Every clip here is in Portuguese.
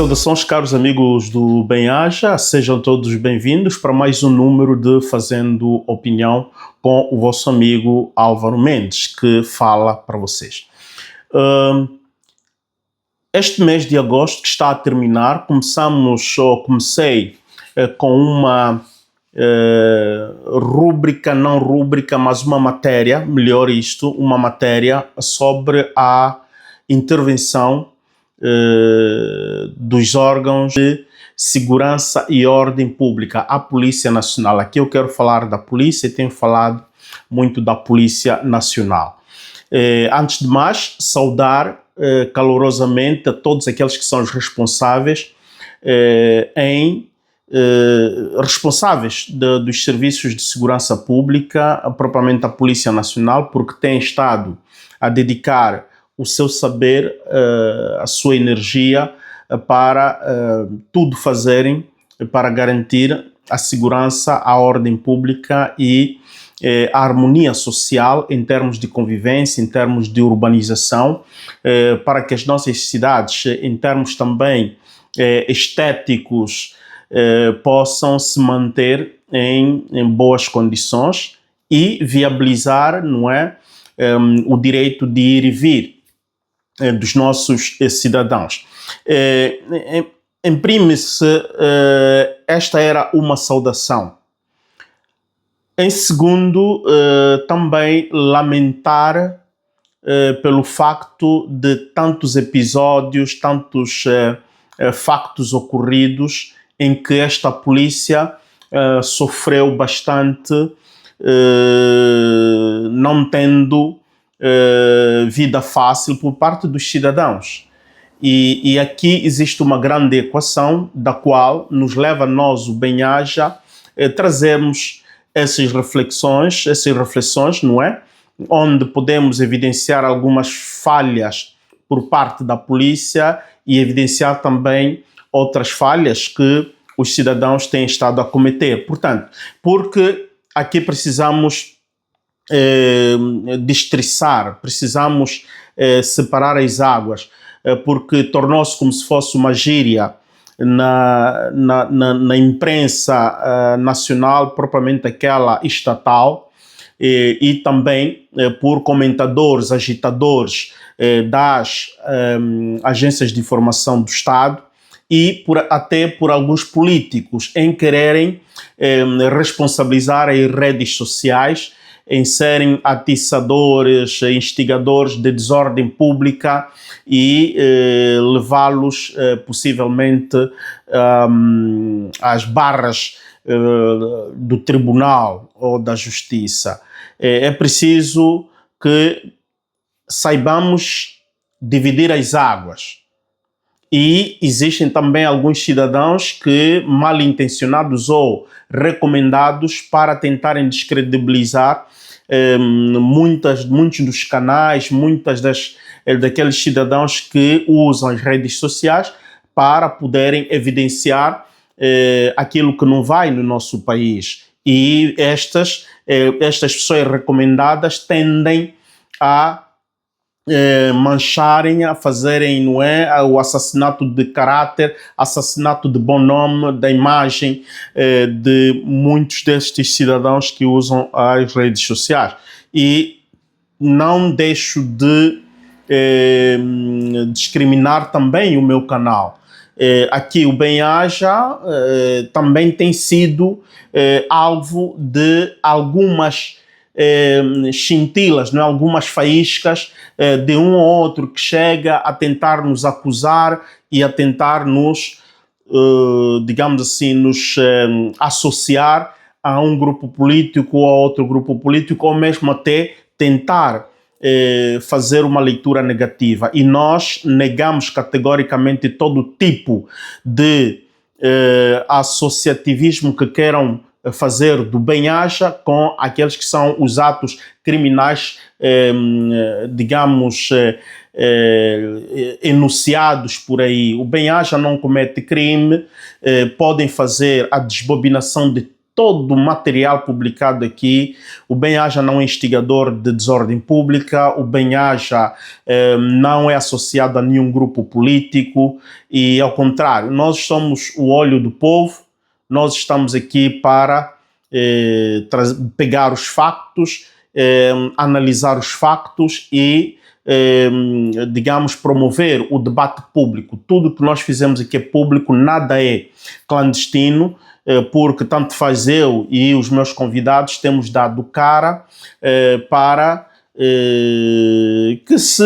Saudações, caros amigos do Bem-Aja, sejam todos bem-vindos para mais um número de Fazendo Opinião com o vosso amigo Álvaro Mendes, que fala para vocês. Este mês de agosto que está a terminar, comecei com uma não rúbrica, mas uma matéria, melhor isto, uma matéria sobre a intervenção dos órgãos de segurança e ordem pública, a Polícia Nacional. Aqui eu quero falar da polícia e tenho falado muito da Polícia Nacional. Antes de mais, saudar calorosamente a todos aqueles que são os responsáveis dos serviços de segurança pública, propriamente a Polícia Nacional, porque têm estado a dedicar o seu saber, a sua energia para tudo fazerem para garantir a segurança, a ordem pública e a harmonia social em termos de convivência, em termos de urbanização, para que as nossas cidades, em termos também estéticos, possam se manter em boas condições e viabilizar, não é, o direito de ir e vir dos nossos cidadãos. Imprime-se, esta era uma saudação. Em segundo, também lamentar pelo facto de tantos episódios, tantos factos ocorridos em que esta polícia sofreu bastante, não tendo vida fácil por parte dos cidadãos. E aqui existe uma grande equação da qual nos leva a nós, o Bem-Aja, trazermos essas reflexões, não é? Onde podemos evidenciar algumas falhas por parte da polícia e evidenciar também outras falhas que os cidadãos têm estado a cometer. Portanto, porque aqui precisamos destriçar, precisamos separar as águas, porque tornou-se como se fosse uma gíria na imprensa nacional, propriamente aquela estatal, e também por comentadores, agitadores das agências de informação do Estado e até por alguns políticos em quererem responsabilizar as redes sociais, em serem atiçadores, instigadores de desordem pública e levá-los possivelmente às barras do tribunal ou da justiça. É preciso que saibamos dividir as águas. E existem também alguns cidadãos que, mal intencionados ou recomendados para tentarem descredibilizar muitos dos canais, daqueles cidadãos que usam as redes sociais para poderem evidenciar aquilo que não vai no nosso país. E estas pessoas recomendadas tendem a mancharem, a fazerem, não é, o assassinato de caráter, assassinato de bom nome, da imagem de muitos destes cidadãos que usam as redes sociais. E não deixo de discriminar também o meu canal. Aqui o Bem-Aja também tem sido alvo de algumas chintilas, não é? Algumas faíscas de um ou outro que chega a tentar nos acusar e a tentar nos, digamos assim, nos associar a um grupo político ou a outro grupo político, ou mesmo até tentar fazer uma leitura negativa. E nós negamos categoricamente todo tipo de associativismo que queiram fazer do Bem-Aja com aqueles que são os atos criminais, digamos, enunciados por aí. O Bem-Aja não comete crime, podem fazer a desbobinação de todo o material publicado aqui, o Bem-Aja não é instigador de desordem pública, o Bem-Aja não é associado a nenhum grupo político e, ao contrário, nós somos o olho do povo, nós estamos aqui para pegar os factos, analisar os factos e, digamos, promover o debate público. Tudo que nós fizemos aqui é público, nada é clandestino, porque tanto faz eu e os meus convidados temos dado cara para que se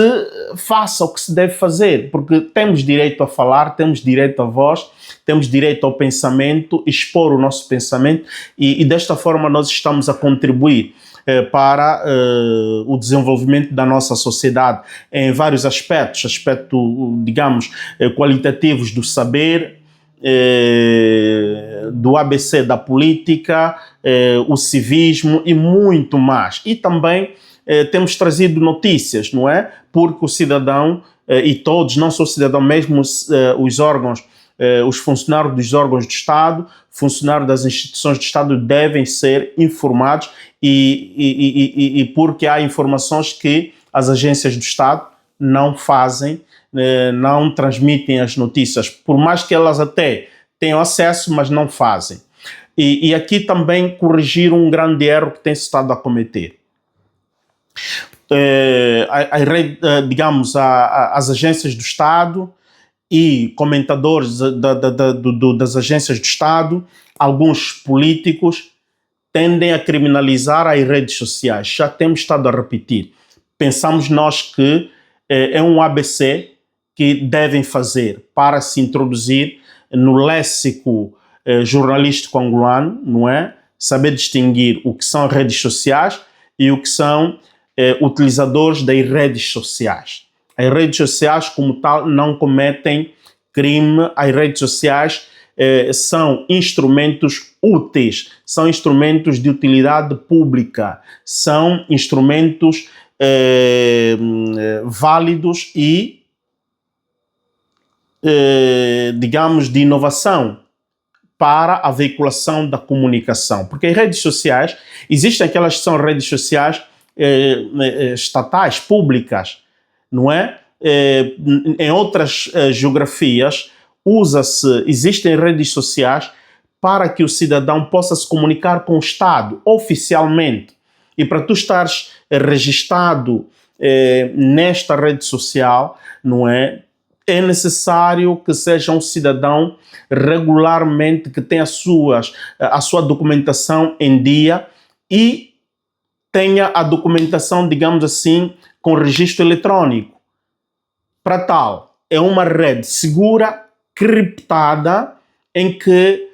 faça o que se deve fazer, porque temos direito a falar, temos direito à voz, temos direito ao pensamento, expor o nosso pensamento e desta forma nós estamos a contribuir para o desenvolvimento da nossa sociedade em vários aspectos, digamos, qualitativos do saber, do ABC da política, o civismo e muito mais. E também temos trazido notícias, não é? Porque o cidadão, e todos, não só o cidadão, mesmo os órgãos, os funcionários dos órgãos do Estado, funcionários das instituições do Estado devem ser informados e porque há informações que as agências do Estado não fazem, não transmitem as notícias, por mais que elas até tenham acesso, mas não fazem. E aqui também corrigir um grande erro que tem-se estado a cometer. Digamos, as agências do Estado e comentadores das agências do Estado, alguns políticos, tendem a criminalizar as redes sociais. Já temos estado a repetir. Pensamos nós que é um ABC que devem fazer para se introduzir no léxico jornalístico angolano, não é? Saber distinguir o que são redes sociais e o que são utilizadores das redes sociais. As redes sociais, como tal, não cometem crime. As redes sociais são instrumentos úteis, são instrumentos de utilidade pública, são instrumentos válidos e, digamos, de inovação para a veiculação da comunicação. Porque as redes sociais, existem aquelas que são redes sociais estatais, públicas, não é? Em outras geografias, existem redes sociais para que o cidadão possa se comunicar com o Estado oficialmente. E para tu estares registado nesta rede social, não é? É necessário que seja um cidadão regularmente, que tenha a sua documentação em dia e tenha a documentação, digamos assim, com registro eletrônico. Para tal, é uma rede segura, criptada, em que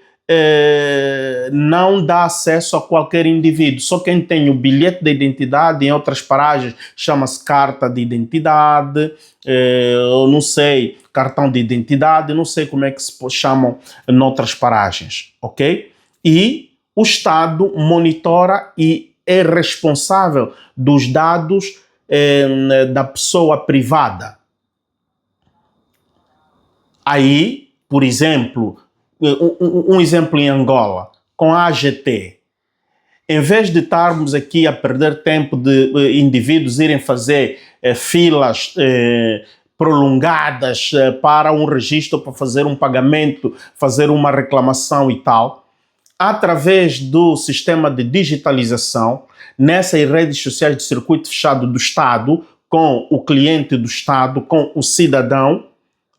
não dá acesso a qualquer indivíduo. Só quem tem o bilhete de identidade, em outras paragens chama-se carta de identidade, eu não sei, cartão de identidade, não sei como é que se chamam em outras paragens, ok? E o Estado monitora e é responsável dos dados da pessoa privada. Aí, por exemplo, um exemplo em Angola, com a AGT, em vez de estarmos aqui a perder tempo de indivíduos irem fazer filas prolongadas para um registro, para fazer um pagamento, fazer uma reclamação e tal, através do sistema de digitalização, nessas redes sociais de circuito fechado do Estado, com o cliente do Estado, com o cidadão,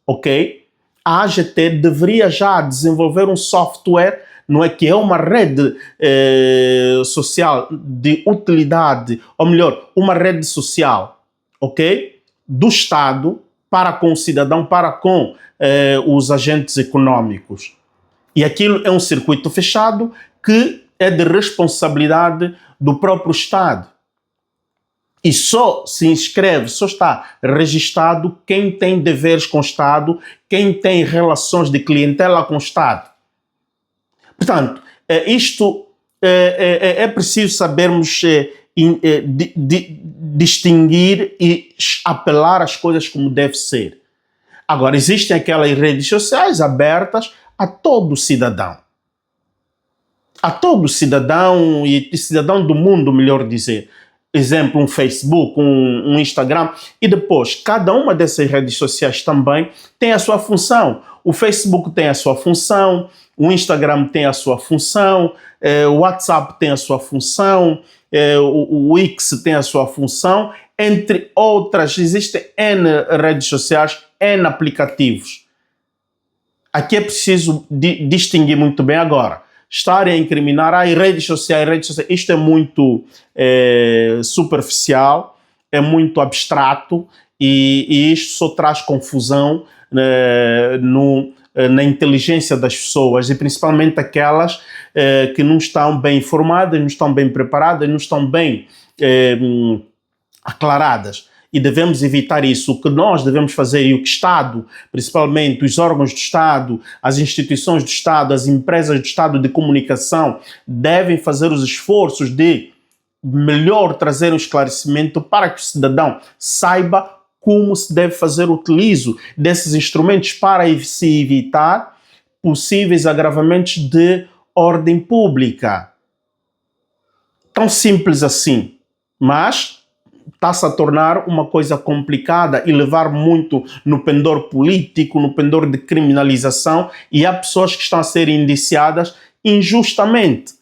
ok? A AGT deveria já desenvolver um software, não é, que é uma rede social de utilidade, ou melhor, uma rede social, ok? Do Estado para com o cidadão, para com os agentes econômicos. E aquilo é um circuito fechado que é de responsabilidade do próprio Estado. E só se inscreve, só está registado quem tem deveres com o Estado, quem tem relações de clientela com o Estado. Portanto, isto é preciso sabermos distinguir e apelar as coisas como deve ser. Agora, existem aquelas redes sociais abertas a todo cidadão. a todo cidadão e cidadão do mundo, melhor dizer. Exemplo, um Facebook, um Instagram, e depois cada uma dessas redes sociais também tem a sua função. O Facebook tem a sua função, o Instagram tem a sua função, o WhatsApp tem a sua função, o X tem a sua função, entre outras. Existem N redes sociais, N aplicativos. Aqui é preciso distinguir muito bem agora. Estarem a incriminar redes sociais, isto é muito superficial, é muito abstrato e isto só traz confusão na inteligência das pessoas e principalmente aquelas que não estão bem informadas, não estão bem preparadas, não estão bem aclaradas. E devemos evitar isso. O que nós devemos fazer e o que o Estado, principalmente os órgãos do Estado, as instituições do Estado, as empresas do Estado de comunicação, devem fazer os esforços de melhor trazer um esclarecimento para que o cidadão saiba como se deve fazer o utilizo desses instrumentos para se evitar possíveis agravamentos de ordem pública. Tão simples assim, mas está-se a tornar uma coisa complicada e levar muito no pendor político, no pendor de criminalização, e há pessoas que estão a ser indiciadas injustamente.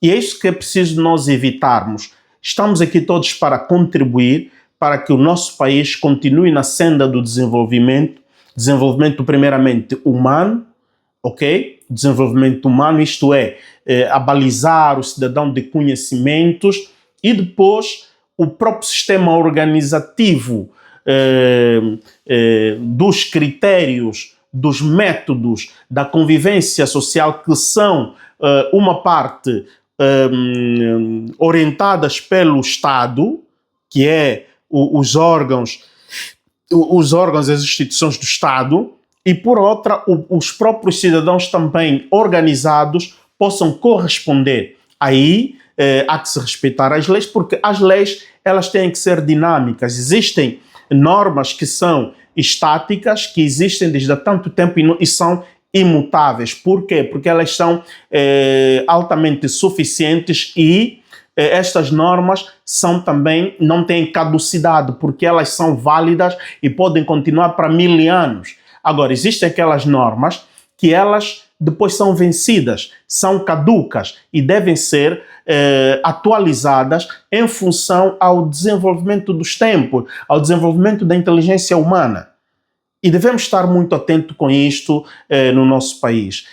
E é isso que é preciso nós evitarmos. Estamos aqui todos para contribuir para que o nosso país continue na senda do desenvolvimento primeiramente humano, ok? Desenvolvimento humano, isto é, abalizar o cidadão de conhecimentos e depois o próprio sistema organizativo dos critérios, dos métodos da convivência social que são uma parte orientadas pelo Estado, que é os órgãos, as instituições do Estado, e por outra, os próprios cidadãos também organizados possam corresponder. Aí há que se respeitar as leis, porque as leis elas têm que ser dinâmicas. Existem normas que são estáticas, que existem desde há tanto tempo e são imutáveis. Por quê? Porque elas são altamente suficientes e estas normas são também, não têm caducidade, porque elas são válidas e podem continuar para 1000 anos. Agora, existem aquelas normas que elas depois são vencidas, são caducas e devem ser atualizadas em função ao desenvolvimento dos tempos, ao desenvolvimento da inteligência humana. E devemos estar muito atentos com isto no nosso país.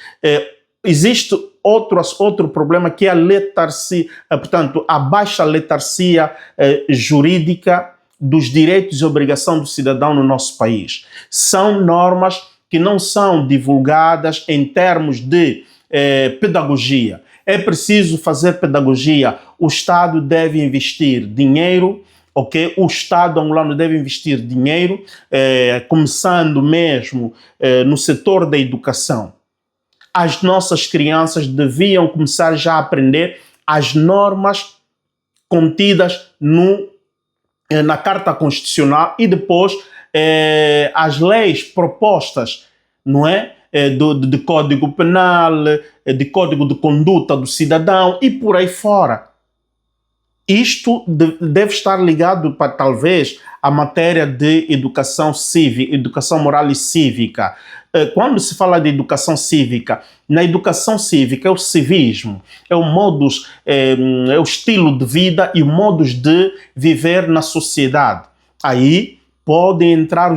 Existe outro problema que é a letargia, portanto, a baixa letargia jurídica dos direitos e obrigações do cidadão no nosso país. São normas que não são divulgadas em termos de pedagogia. É preciso fazer pedagogia. O Estado deve investir dinheiro, ok? O Estado angolano deve investir dinheiro, começando mesmo no setor da educação. As nossas crianças deviam começar já a aprender as normas contidas na Carta Constitucional e depois as leis propostas, não é? De Código Penal, de Código de Conduta do Cidadão e por aí fora. Isto deve estar ligado para, talvez, a matéria de educação cívica, educação moral e cívica. Quando se fala de educação cívica, na educação cívica é o civismo, é o modus, é o estilo de vida e o modus de viver na sociedade. Aí podem entrar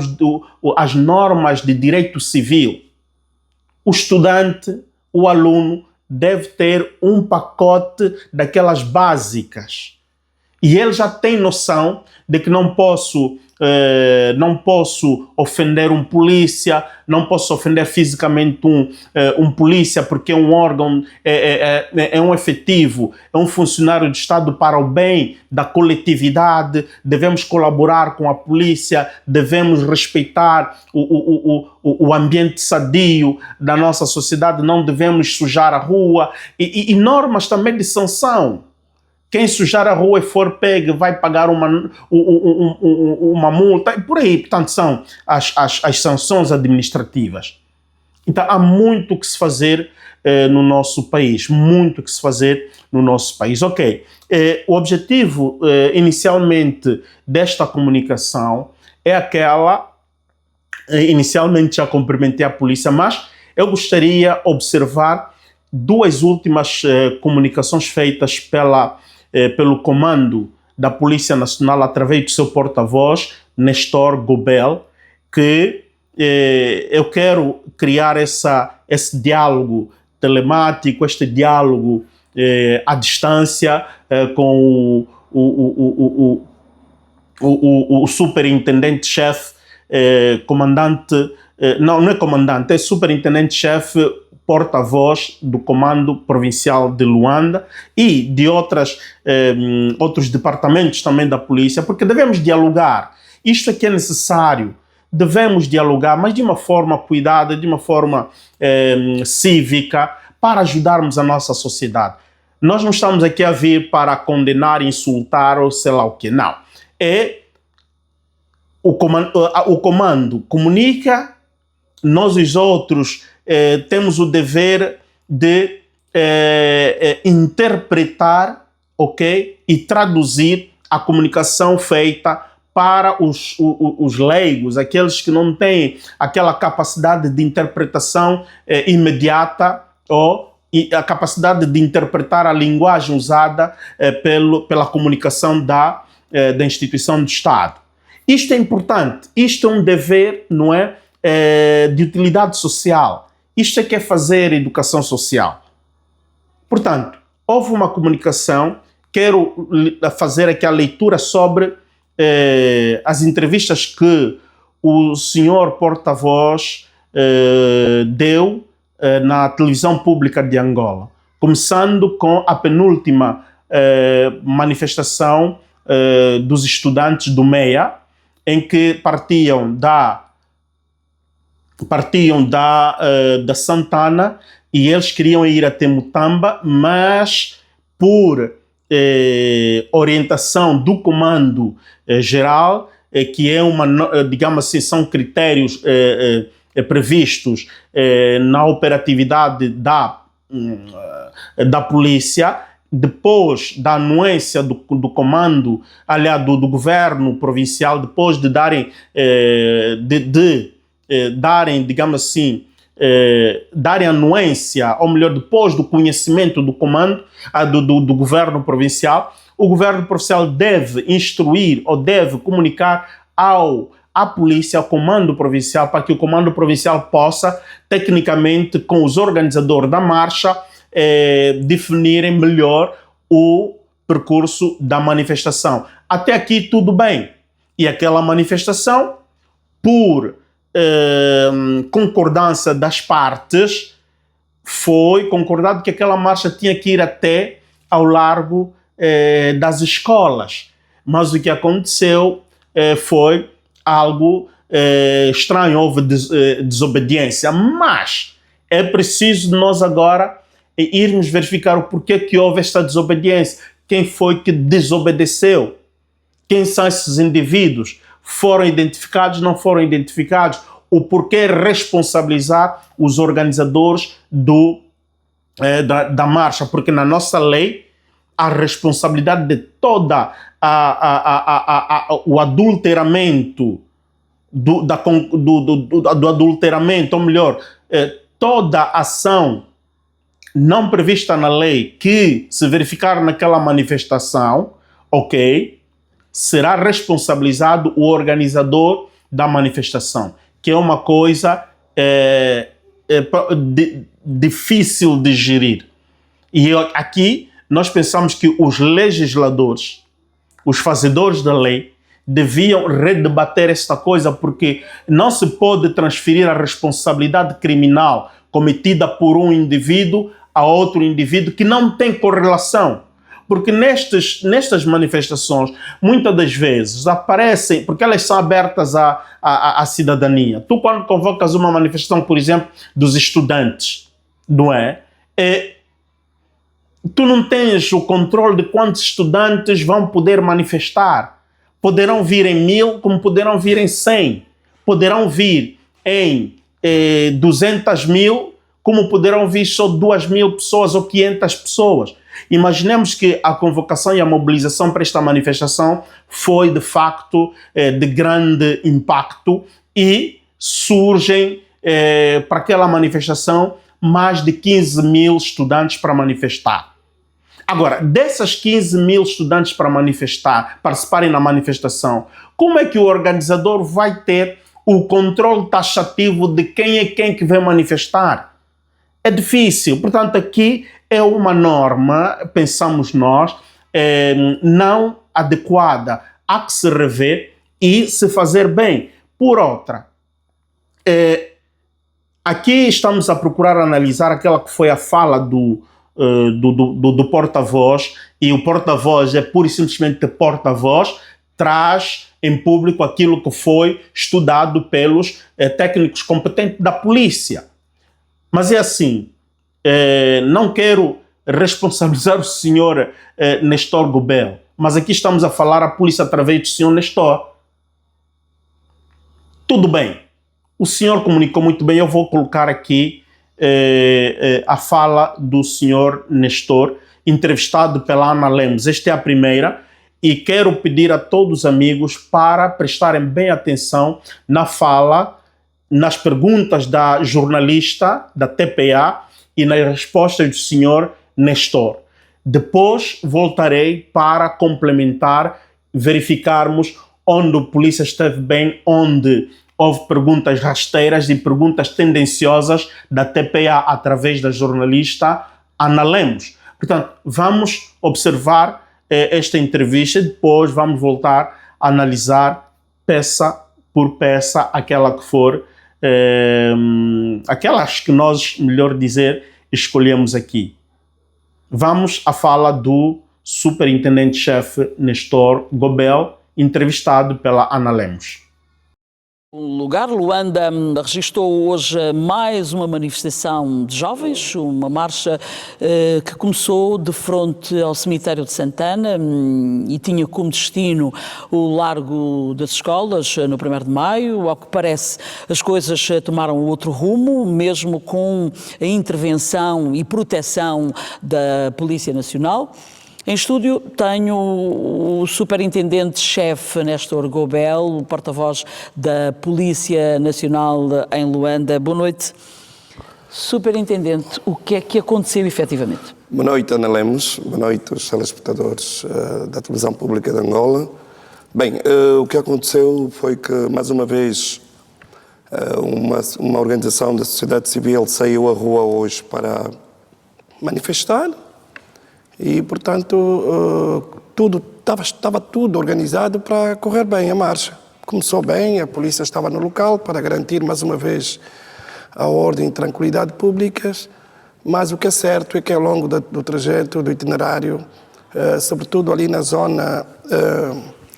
as normas de direito civil. O estudante, o aluno, deve ter um pacote daquelas básicas. E ele já tem noção de que não posso ofender um polícia, não posso ofender fisicamente um polícia porque é um órgão, é um efetivo, é um funcionário de Estado para o bem da coletividade, devemos colaborar com a polícia, devemos respeitar o ambiente sadio da nossa sociedade, não devemos sujar a rua e normas também de sanção. Quem sujar a rua e for pego vai pagar uma multa e por aí. Portanto, são as sanções administrativas. Então há muito que se fazer no nosso país, muito que se fazer no nosso país. Ok, o objetivo inicialmente desta comunicação é aquela, inicialmente já cumprimentei a polícia, mas eu gostaria de observar duas últimas comunicações feitas pelo comando da Polícia Nacional através do seu porta-voz, Nestor Gobel, que eu quero criar esse diálogo telemático, este diálogo à distância com o superintendente-chefe, comandante, não é comandante, é superintendente-chefe, porta-voz do Comando Provincial de Luanda e de outros departamentos também da polícia, porque devemos dialogar. Isto é que é necessário. Devemos dialogar, mas de uma forma cuidada, de uma forma cívica, para ajudarmos a nossa sociedade. Nós não estamos aqui a vir para condenar, insultar ou sei lá o que, não. O comando comunica, nós os outros temos o dever de interpretar, ok? E traduzir a comunicação feita para os leigos, aqueles que não têm aquela capacidade de interpretação imediata ou a capacidade de interpretar a linguagem usada pela comunicação da instituição do Estado. Isto é importante, isto é um dever, não é, de utilidade social. Isto é que é fazer educação social. Portanto, houve uma comunicação, quero fazer aqui a leitura sobre as entrevistas que o senhor porta-voz deu na televisão pública de Angola, começando com a penúltima manifestação dos estudantes do MEA, em que partiam da Santana e eles queriam ir até Mutamba, mas por orientação do comando geral, que é digamos assim, são critérios previstos na operatividade da polícia, depois da anuência do comando, aliás, do governo provincial, depois de darem, digamos assim, darem anuência, ou melhor, depois do conhecimento do comando, do governo provincial, o governo provincial deve instruir ou deve comunicar à polícia, ao comando provincial, para que o comando provincial possa, tecnicamente, com os organizadores da marcha, definirem melhor o percurso da manifestação. Até aqui tudo bem. E aquela manifestação, por concordância das partes, foi concordado que aquela marcha tinha que ir até ao largo das escolas. Mas o que aconteceu foi algo estranho, houve desobediência. Mas é preciso nós agora irmos verificar o porquê que houve esta desobediência. Quem foi que desobedeceu? Quem são esses indivíduos? Foram identificados, não foram identificados? O porquê responsabilizar os organizadores da marcha? Porque na nossa lei, a responsabilidade de toda o adulteramento, do adulteramento, ou melhor, toda ação não prevista na lei que se verificar naquela manifestação, ok, será responsabilizado o organizador da manifestação, que é uma coisa difícil de gerir. E aqui nós pensamos que os legisladores, os fazedores da lei, deviam redebater esta coisa, porque não se pode transferir a responsabilidade criminal cometida por um indivíduo a outro indivíduo que não tem correlação. Porque nestas manifestações, muitas das vezes aparecem, porque elas são abertas à cidadania. Tu, quando convocas uma manifestação, por exemplo, dos estudantes, não é? Tu não tens o controle de quantos estudantes vão poder manifestar. Poderão vir em 1000, como poderão vir em 100. Poderão vir em 200 mil, como poderão vir só 2.000 pessoas ou 500 pessoas. Imaginemos que a convocação e a mobilização para esta manifestação foi, de facto, de grande impacto e surgem para aquela manifestação mais de 15 mil estudantes para manifestar. Agora, dessas 15 mil estudantes para manifestar, participarem na manifestação, como é que o organizador vai ter o controle taxativo de quem é quem que vem manifestar? É difícil. Portanto, aqui é uma norma, pensamos nós, não adequada. Há que se rever e se fazer bem. Por outra, aqui estamos a procurar analisar aquela que foi a fala do porta-voz, e o porta-voz é pura e simplesmente porta-voz, traz em público aquilo que foi estudado pelos técnicos competentes da polícia. Mas é assim, não quero responsabilizar o senhor Nestor Gobel, mas aqui estamos a falar a polícia através do senhor Nestor. Tudo bem, o senhor comunicou muito bem, eu vou colocar aqui a fala do senhor Nestor, entrevistado pela Ana Lemos. Esta é a primeira, e quero pedir a todos os amigos para prestarem bem atenção na fala, nas perguntas da jornalista da TPA e nas respostas do senhor Nestor. Depois voltarei para complementar, verificarmos onde a polícia esteve bem, onde houve perguntas rasteiras e perguntas tendenciosas da TPA através da jornalista Ana Lemos. Portanto, vamos observar esta entrevista e depois vamos voltar a analisar peça por peça aquela que for, aquelas que nós, melhor dizer, escolhemos aqui. Vamos à fala do superintendente-chefe Nestor Gobel, entrevistado pela Ana Lemos. O lugar, Luanda, registrou hoje mais uma manifestação de jovens, uma marcha que começou de frente ao cemitério de Santana e tinha como destino o Largo das Escolas, no 1º de Maio. Ao que parece, as coisas tomaram outro rumo, mesmo com a intervenção e proteção da Polícia Nacional. Em estúdio tenho o superintendente-chefe Nestor Gobel, o porta-voz da Polícia Nacional em Luanda. Boa noite. Superintendente, o que é que aconteceu efetivamente? Boa noite, Ana Lemos. Boa noite aos telespectadores da televisão pública de Angola. Bem, o que aconteceu foi que, mais uma vez, uma organização da sociedade civil saiu à rua hoje para manifestar. E, portanto, estava tudo organizado para correr bem a marcha. Começou bem, a polícia estava no local para garantir, mais uma vez, a ordem e tranquilidade públicas, mas o que é certo é que ao longo do trajeto, do itinerário, sobretudo ali na zona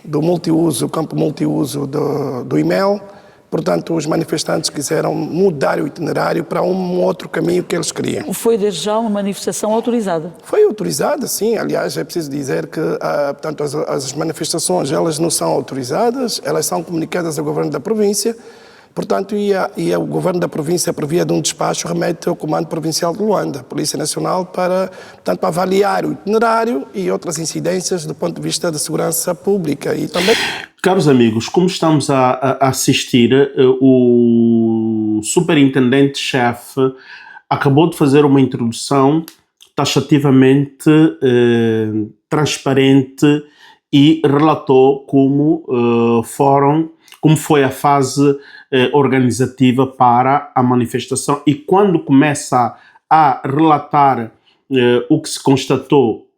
do multiuso, campo multiuso do IMEL, portanto, os manifestantes quiseram mudar o itinerário para um outro caminho que eles queriam. Foi desde já uma manifestação autorizada? Foi autorizada, sim. Aliás, é preciso dizer que portanto, as manifestações elas não são autorizadas, elas são comunicadas ao governo da província. Portanto, o governo da província, por via de um despacho, remete ao Comando Provincial de Luanda, Polícia Nacional, para, portanto, avaliar o itinerário e outras incidências do ponto de vista da segurança pública e também... Caros amigos, como estamos a assistir, o superintendente-chefe acabou de fazer uma introdução taxativamente transparente e relatou como foi a fase organizativa para a manifestação, e quando começa a relatar o que se constatou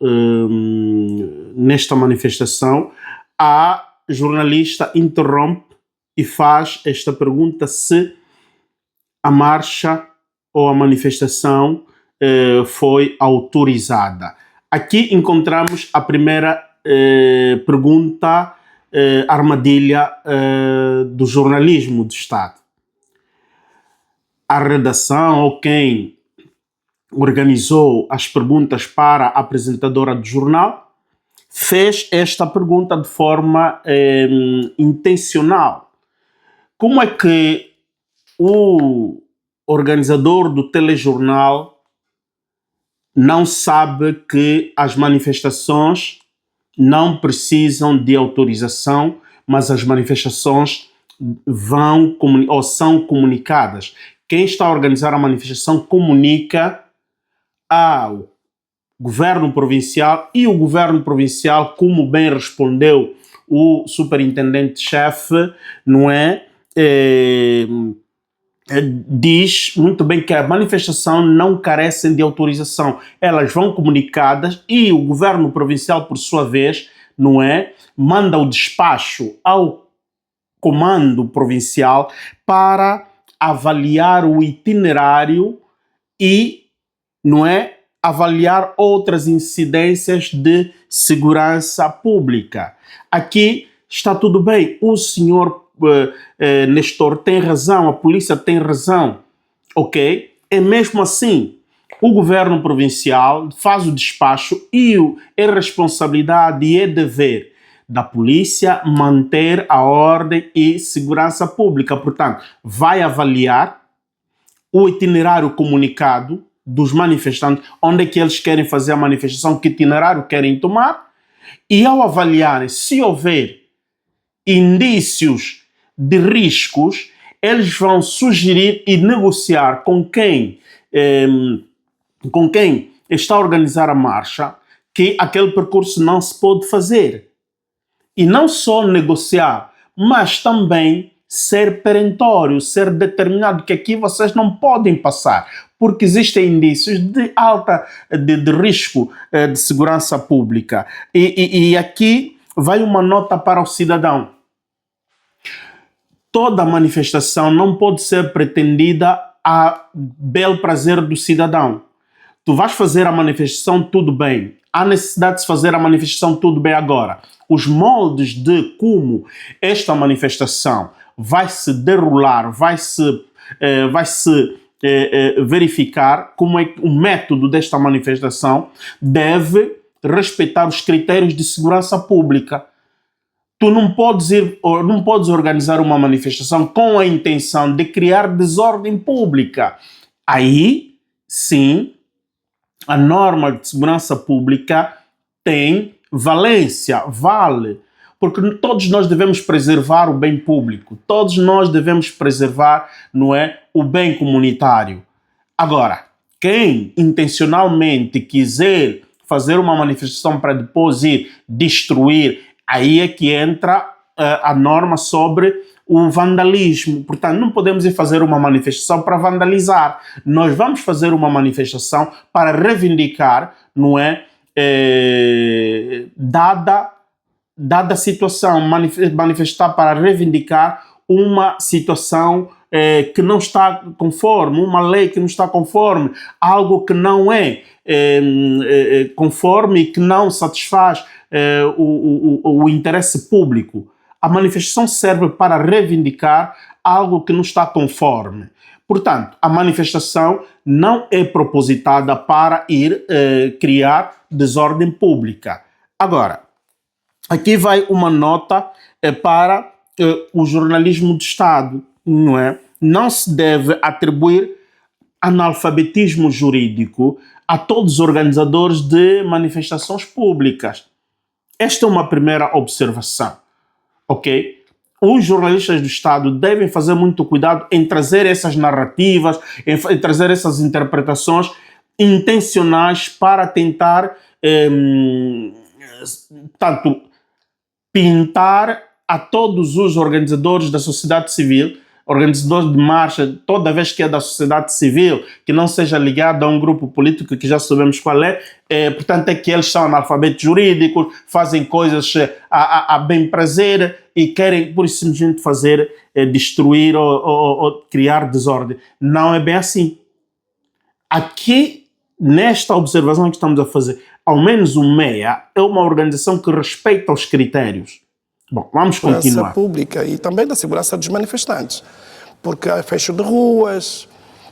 nesta manifestação, a jornalista interrompe e faz esta pergunta: se a marcha ou a manifestação foi autorizada. Aqui encontramos a primeira pergunta, armadilha do jornalismo do Estado. A redação ou quem organizou as perguntas para a apresentadora do jornal fez esta pergunta de forma intencional. Como é que o organizador do telejornal não sabe que as manifestações não precisam de autorização, mas as manifestações vão ou são comunicadas. Quem está a organizar a manifestação comunica ao governo provincial, e o governo provincial, como bem respondeu o superintendente-chefe, não é? Diz muito bem que a manifestação não carece de autorização. Elas vão comunicadas e o governo provincial, por sua vez, não é? Manda o despacho ao comando provincial para avaliar o itinerário e, não é, avaliar outras incidências de segurança pública. Aqui está tudo bem. O senhor Nestor tem razão, a polícia tem razão, ok? É mesmo assim. O governo provincial faz o despacho e é responsabilidade e é dever da polícia manter a ordem e segurança pública. Portanto, vai avaliar o itinerário comunicado dos manifestantes, onde é que eles querem fazer a manifestação, que itinerário querem tomar, e ao avaliarem se houver indícios de riscos, eles vão sugerir e negociar com quem está a organizar a marcha que aquele percurso não se pode fazer. E não só negociar, mas também ser perentório, ser determinado que aqui vocês não podem passar, porque existem indícios de de risco de segurança pública. E aqui vai uma nota para o cidadão. Toda manifestação não pode ser pretendida a bel prazer do cidadão. Tu vais fazer a manifestação, tudo bem. Há necessidade de se fazer a manifestação, tudo bem agora. Os moldes de como esta manifestação vai se derolar, vai se verificar, como é o método desta manifestação deve respeitar os critérios de segurança pública. Tu não podes organizar uma manifestação com a intenção de criar desordem pública. Aí, sim, a norma de segurança pública tem valência, vale. Porque todos nós devemos preservar o bem público. Todos nós devemos preservar, não é, o bem comunitário. Agora, quem intencionalmente quiser fazer uma manifestação para depois ir destruir, aí é que entra a norma sobre o vandalismo. Portanto, não podemos ir fazer uma manifestação para vandalizar. Nós vamos fazer uma manifestação para reivindicar, não é, dada a situação, manifestar para reivindicar uma situação que não está conforme, uma lei que não está conforme, algo que não é conforme e que não satisfaz o interesse público. A manifestação serve para reivindicar algo que não está conforme. Portanto, a manifestação não é propositada para ir criar desordem pública. Agora, aqui vai uma nota para o jornalismo de Estado, não é? Não se deve atribuir analfabetismo jurídico a todos os organizadores de manifestações públicas. Esta é uma primeira observação, ok? Os jornalistas do Estado devem fazer muito cuidado em trazer essas narrativas, em trazer essas interpretações intencionais para tentar tanto pintar a todos os organizadores da sociedade civil, organizadores de marcha, toda vez que é da sociedade civil, que não seja ligado a um grupo político que já sabemos qual portanto é que eles são analfabetos jurídicos, fazem coisas a bem prazer e querem, por isso, simplesmente fazer, destruir ou criar desordem. Não é bem assim. Aqui, nesta observação que estamos a fazer, ao menos o MEA é uma organização que respeita os critérios. Bom, vamos continuar. Segurança pública e também da segurança dos manifestantes, porque há fecho de ruas,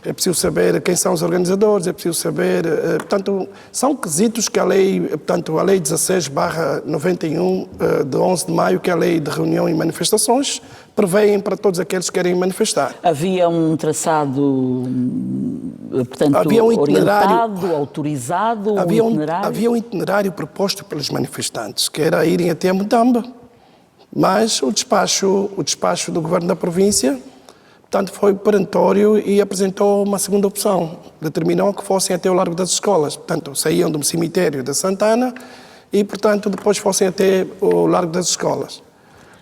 é preciso saber quem são os organizadores, é preciso saber, portanto, são quesitos que a lei, portanto, a lei 16/91 de 11 de maio, que é a lei de reunião e manifestações, prevêem para todos aqueles que querem manifestar. Havia um traçado, portanto, Havia um orientado, autorizado, itinerário? Havia um itinerário proposto pelos manifestantes, que era irem até Mutamba, mas o despacho do governo da província, portanto, foi perentório e apresentou uma segunda opção. Determinou que fossem até o Largo das Escolas. Portanto, saíam do cemitério da Santana e, portanto, depois fossem até o Largo das Escolas.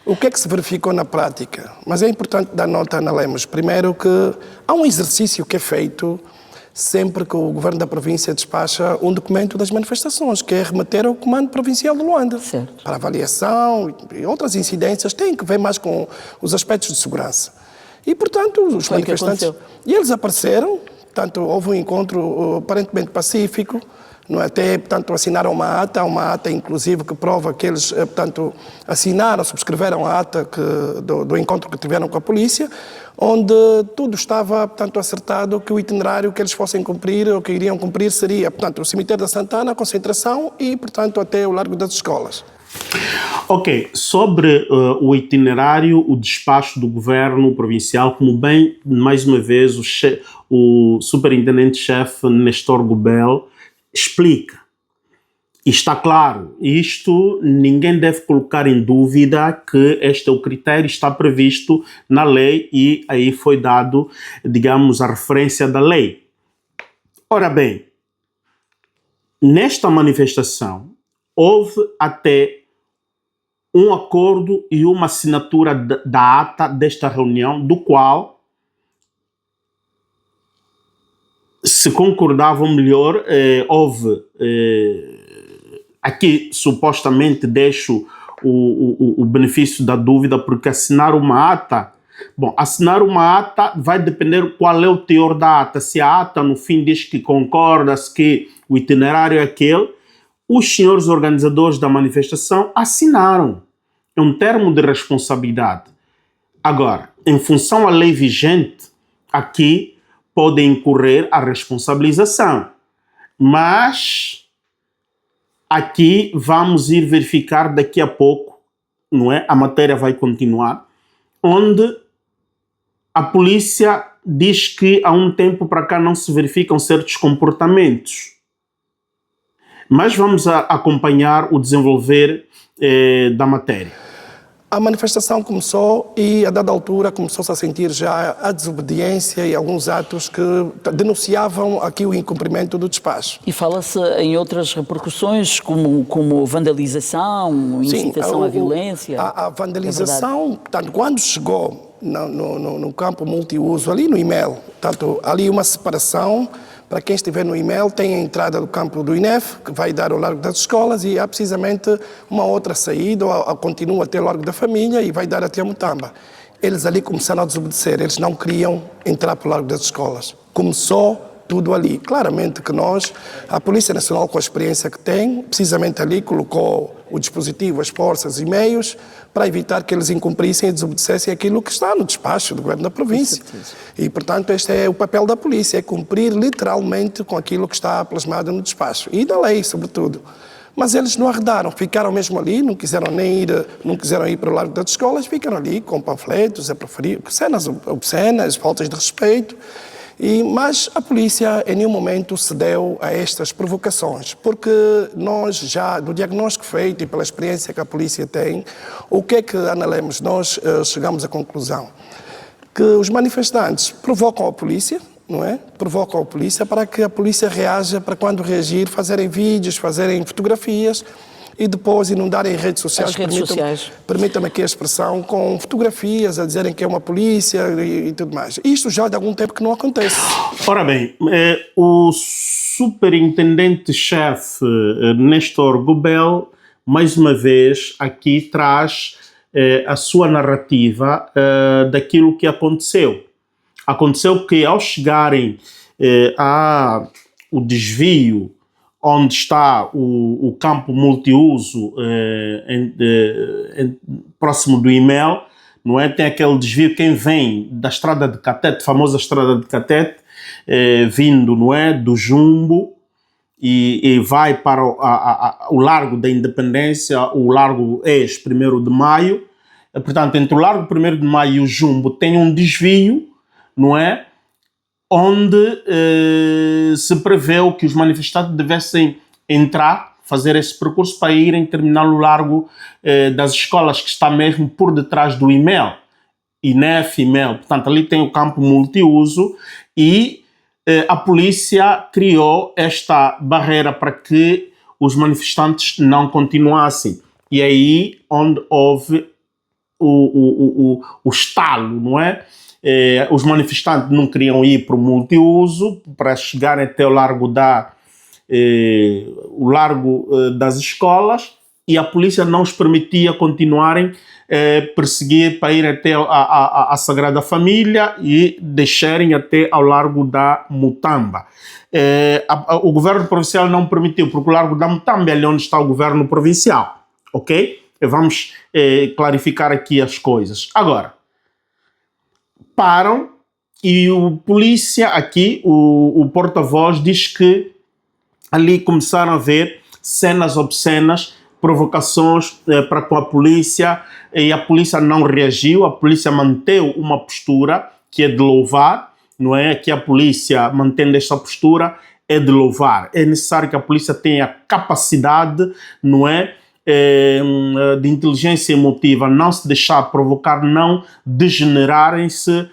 O que é que se verificou na prática? Mas é importante dar nota, Ana Lemos, primeiro que há um exercício que é feito sempre que o governo da província despacha um documento das manifestações, que é remeter ao Comando Provincial de Luanda. Certo. Para avaliação e outras incidências, tem que ver mais com os aspectos de segurança. E, portanto, os manifestantes... E eles apareceram, portanto, houve um encontro aparentemente pacífico, não é? Até, portanto, assinaram uma ata inclusive que prova que eles, portanto, subscreveram a ata do encontro que tiveram com a polícia, onde tudo estava, portanto, acertado que o itinerário que eles fossem cumprir ou que iriam cumprir seria, portanto, o cemitério da Santana, a concentração e, portanto, até o Largo das Escolas. Ok, sobre o itinerário, o despacho do governo provincial, como bem, mais uma vez, o superintendente-chefe Nestor Gubel explica. E está claro, isto ninguém deve colocar em dúvida que este é o critério, está previsto na lei e aí foi dado, digamos, a referência da lei. Ora bem, nesta manifestação houve até um acordo e uma assinatura da ata desta reunião, do qual se concordavam melhor, houve, aqui supostamente deixo o benefício da dúvida, porque assinar uma ata vai depender qual é o teor da ata. Se a ata no fim diz que concorda-se que o itinerário é aquele, os senhores organizadores da manifestação assinaram. É um termo de responsabilidade. Agora, em função à lei vigente, aqui pode incorrer a responsabilização. Mas aqui vamos ir verificar daqui a pouco, não é? A matéria vai continuar, onde a polícia diz que há um tempo para cá não se verificam certos comportamentos. Mas vamos acompanhar o desenvolver da matéria. A manifestação começou e, a dada altura, começou-se a sentir já a desobediência e alguns atos que denunciavam aqui o incumprimento do despacho. E fala-se em outras repercussões, como vandalização, incitação à violência? A vandalização, portanto, quando chegou no campo multiuso, ali no IMEL, portanto, ali uma separação. Para quem estiver no IMEL, tem a entrada do campo do INEF, que vai dar ao Largo das Escolas, e há precisamente uma outra saída, ou continua até o Largo da Família e vai dar até a Mutamba. Eles ali começaram a desobedecer, eles não queriam entrar para o Largo das Escolas. Começou tudo ali. Claramente que a Polícia Nacional, com a experiência que tem, precisamente ali colocou o dispositivo, as forças e meios para evitar que eles incumprissem e desobedecessem aquilo que está no despacho do governo da província. E, portanto, este é o papel da polícia, é cumprir literalmente com aquilo que está plasmado no despacho. E da lei, sobretudo. Mas eles não arredaram, ficaram mesmo ali, não quiseram ir para o Largo das Escolas, ficaram ali com panfletos, a proferir cenas obscenas, faltas de respeito. Mas a polícia em nenhum momento cedeu a estas provocações, porque nós já, do diagnóstico feito e pela experiência que a polícia tem, o que é que analisamos? Nós chegamos à conclusão que os manifestantes provocam a polícia, não é? Provocam a polícia para que a polícia reaja, para quando reagir, fazerem vídeos, fazerem fotografias e depois inundarem redes sociais. As redes sociais. Permitam-me aqui a expressão, com fotografias a dizerem que é uma polícia e tudo mais. Isto já de algum tempo que não acontece. Ora bem, o superintendente-chefe Nestor Gubel, mais uma vez, aqui traz a sua narrativa daquilo que aconteceu. Aconteceu que, ao chegarem o desvio onde está o campo multiuso próximo do IMEL, não é? Tem aquele desvio, quem vem da estrada de Catete, famosa estrada de Catete, vindo, não é, do Jumbo, e vai para o Largo da Independência, o Largo ex 1º de Maio. Portanto, entre o Largo 1º de Maio e o Jumbo tem um desvio, não é? Onde se preveu que os manifestantes devessem entrar, fazer esse percurso para irem terminar no Largo das Escolas, que está mesmo por detrás do IMEL, INEF, IMEL. Portanto, ali tem o campo multiuso e a polícia criou esta barreira para que os manifestantes não continuassem. E aí onde houve o estalo, não é? Os manifestantes não queriam ir para o multiuso, para chegarem até o Largo das Escolas, e a polícia não os permitia continuarem perseguir para ir até a Sagrada Família e deixarem até ao Largo da Mutamba. O governo provincial não permitiu, porque o Largo da Mutamba é ali onde está o governo provincial, ok? Vamos clarificar aqui as coisas. Agora, param e o polícia aqui, o porta-voz, diz que ali começaram a ver cenas obscenas, provocações para com a polícia, e a polícia não reagiu, a polícia manteve uma postura que é de louvar, não é? Que a polícia mantendo esta postura é de louvar. É necessário que a polícia tenha capacidade, não é? De inteligência emotiva, não se deixar provocar, não degenerarem-se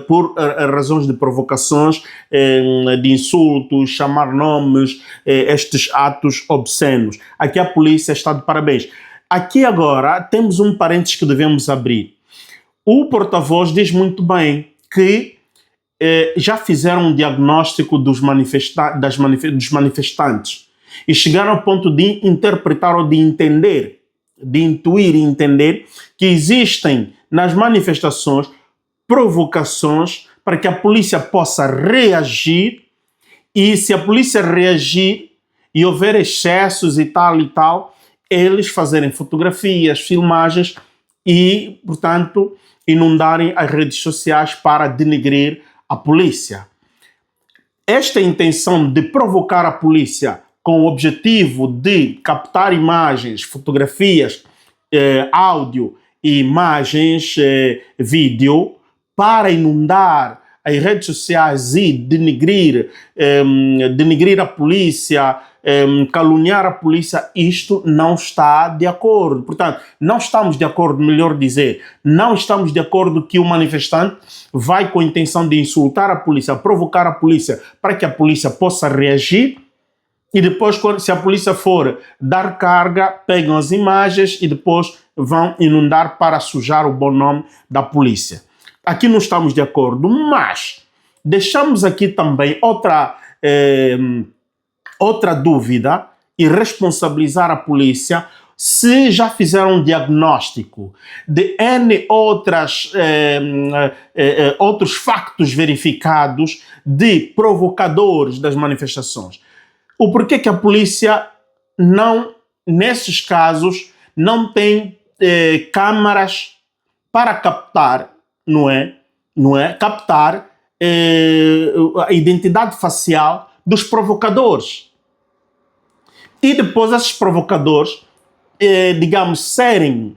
por razões de provocações, de insultos, chamar nomes, estes atos obscenos. Aqui a polícia está de parabéns. Aqui agora temos um parênteses que devemos abrir. O porta-voz diz muito bem que já fizeram um diagnóstico dos manifestantes e chegaram ao ponto de interpretar ou de entender, de intuir e entender que existem nas manifestações provocações para que a polícia possa reagir, e se a polícia reagir e houver excessos e tal, eles fazerem fotografias, filmagens e, portanto, inundarem as redes sociais para denegrir a polícia. Esta intenção de provocar a polícia com o objetivo de captar imagens, fotografias, áudio, imagens, vídeo, para inundar as redes sociais e denegrir a polícia, caluniar a polícia, isto não está de acordo. Portanto, não estamos de acordo, melhor dizer, não estamos de acordo que o manifestante vai com a intenção de insultar a polícia, provocar a polícia, para que a polícia possa reagir. E depois, se a polícia for dar carga, pegam as imagens e depois vão inundar para sujar o bom nome da polícia. Aqui não estamos de acordo, mas deixamos aqui também outra dúvida e responsabilizar a polícia se já fizeram um diagnóstico de N outros factos verificados de provocadores das manifestações. O porquê que a polícia não, nesses casos, não tem câmaras para captar, não é? Captar a identidade facial dos provocadores. E depois esses provocadores, digamos, serem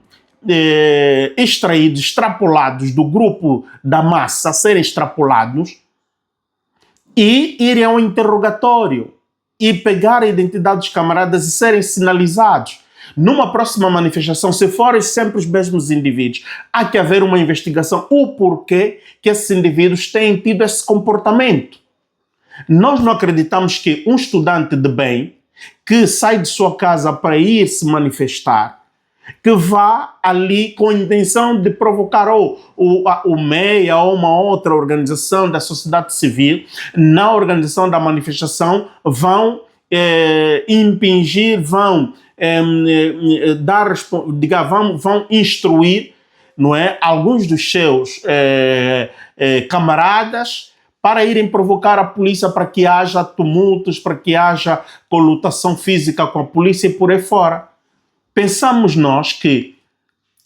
extrapolados do grupo da massa, serem extrapolados e irem ao interrogatório e pegar a identidade dos camaradas e serem sinalizados. Numa próxima manifestação, se forem sempre os mesmos indivíduos, há que haver uma investigação, o porquê que esses indivíduos têm tido esse comportamento. Nós não acreditamos que um estudante de bem que sai de sua casa para ir se manifestar, que vá ali com a intenção de provocar o MEIA ou uma outra organização da sociedade civil, na organização da manifestação, vão impingir, vão vão instruir, não é, alguns dos seus camaradas para irem provocar a polícia, para que haja tumultos, para que haja colutação física com a polícia e por aí fora. Pensamos nós que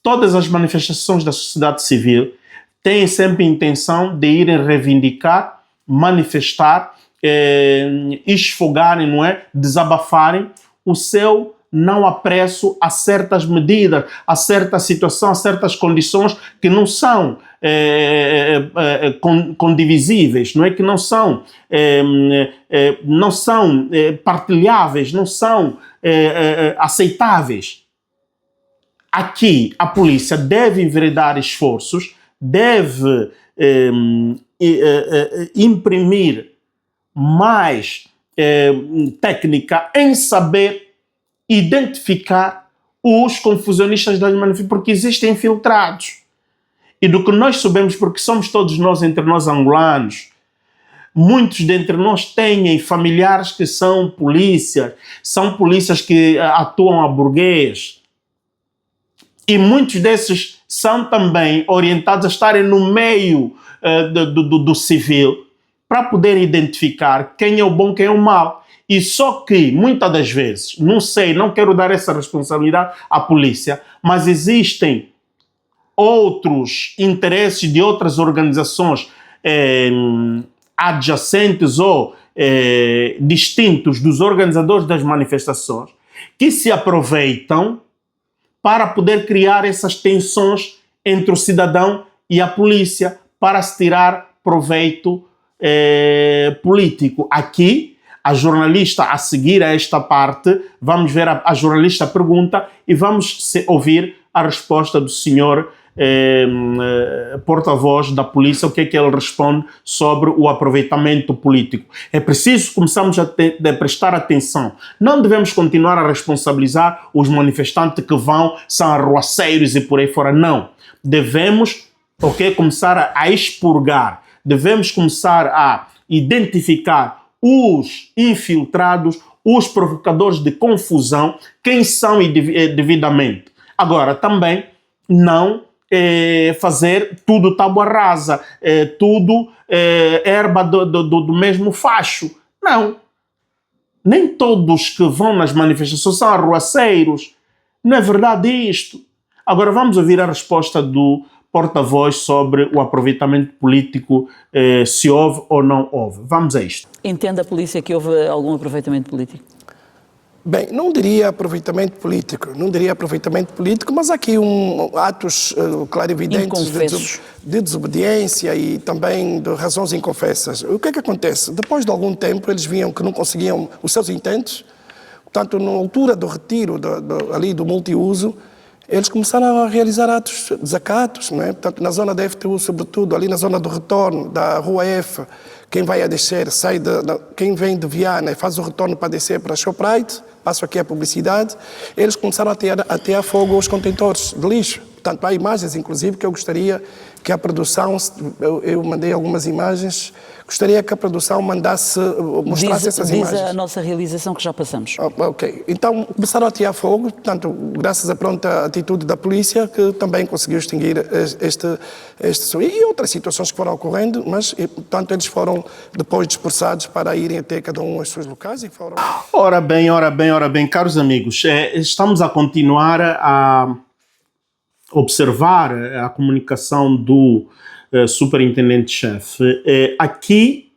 todas as manifestações da sociedade civil têm sempre a intenção de irem reivindicar, manifestar, esfogarem, não é? Desabafarem o seu não apreço a certas medidas, a certa situação, a certas condições que não são condivisíveis, não é? Que não são, não são partilháveis, não são aceitáveis. Aqui a polícia deve enveredar esforços, deve imprimir mais técnica em saber identificar os confusionistas das manifestações, porque existem infiltrados. E do que nós sabemos, porque somos todos nós, entre nós angolanos, muitos dentre nós têm familiares que são polícias que atuam a burguês. E muitos desses são também orientados a estarem no meio do civil para poder identificar quem é o bom, quem é o mau. E só que, muitas das vezes, não sei, não quero dar essa responsabilidade à polícia, mas existem outros interesses de outras organizações adjacentes ou distintos dos organizadores das manifestações que se aproveitam para poder criar essas tensões entre o cidadão e a polícia para se tirar proveito político. Aqui, a jornalista, a seguir a esta parte, vamos ver a jornalista pergunta e vamos ouvir a resposta do senhor porta-voz da polícia, o que é que ele responde sobre o aproveitamento político. É preciso começarmos a prestar atenção. Não devemos continuar a responsabilizar os manifestantes que são arruaceiros e por aí fora. Não. Devemos começar a expurgar. Devemos começar a identificar os infiltrados, os provocadores de confusão, quem são devidamente. Agora, também não fazer tudo tábua rasa, tudo erva do mesmo facho. Não. Nem todos que vão nas manifestações são arruaceiros. Não é verdade isto. Agora vamos ouvir a resposta do porta-voz sobre o aproveitamento político, se houve ou não houve. Vamos a isto. Entende a polícia que houve algum aproveitamento político? Bem, não diria aproveitamento político, mas há aqui atos clarividentes de desobediência e também de razões inconfessas. O que é que acontece? Depois de algum tempo, eles viam que não conseguiam os seus intentos, portanto, na altura do retiro ali do multiuso, eles começaram a realizar atos desacatos, não é? Portanto, na zona da FTU, sobretudo, ali na zona do retorno, da Rua F, quem vai a descer, quem vem de Viana e faz o retorno para descer para a Shoprite, passo aqui a publicidade, eles começaram a atear fogo aos contentores de lixo. Portanto, há imagens, inclusive, que eu gostaria que a produção, eu mandei algumas imagens, gostaria que a produção mostrasse essas imagens. Diz a nossa realização que já passamos. Ok. Então, começaram a atear fogo, portanto, graças à pronta atitude da polícia, que também conseguiu extinguir este e outras situações que foram ocorrendo, mas, portanto, eles foram depois dispersados para irem até cada um aos seus locais e foram... Ora bem, caros amigos, estamos a continuar a observar a comunicação do superintendente-chefe. Aqui,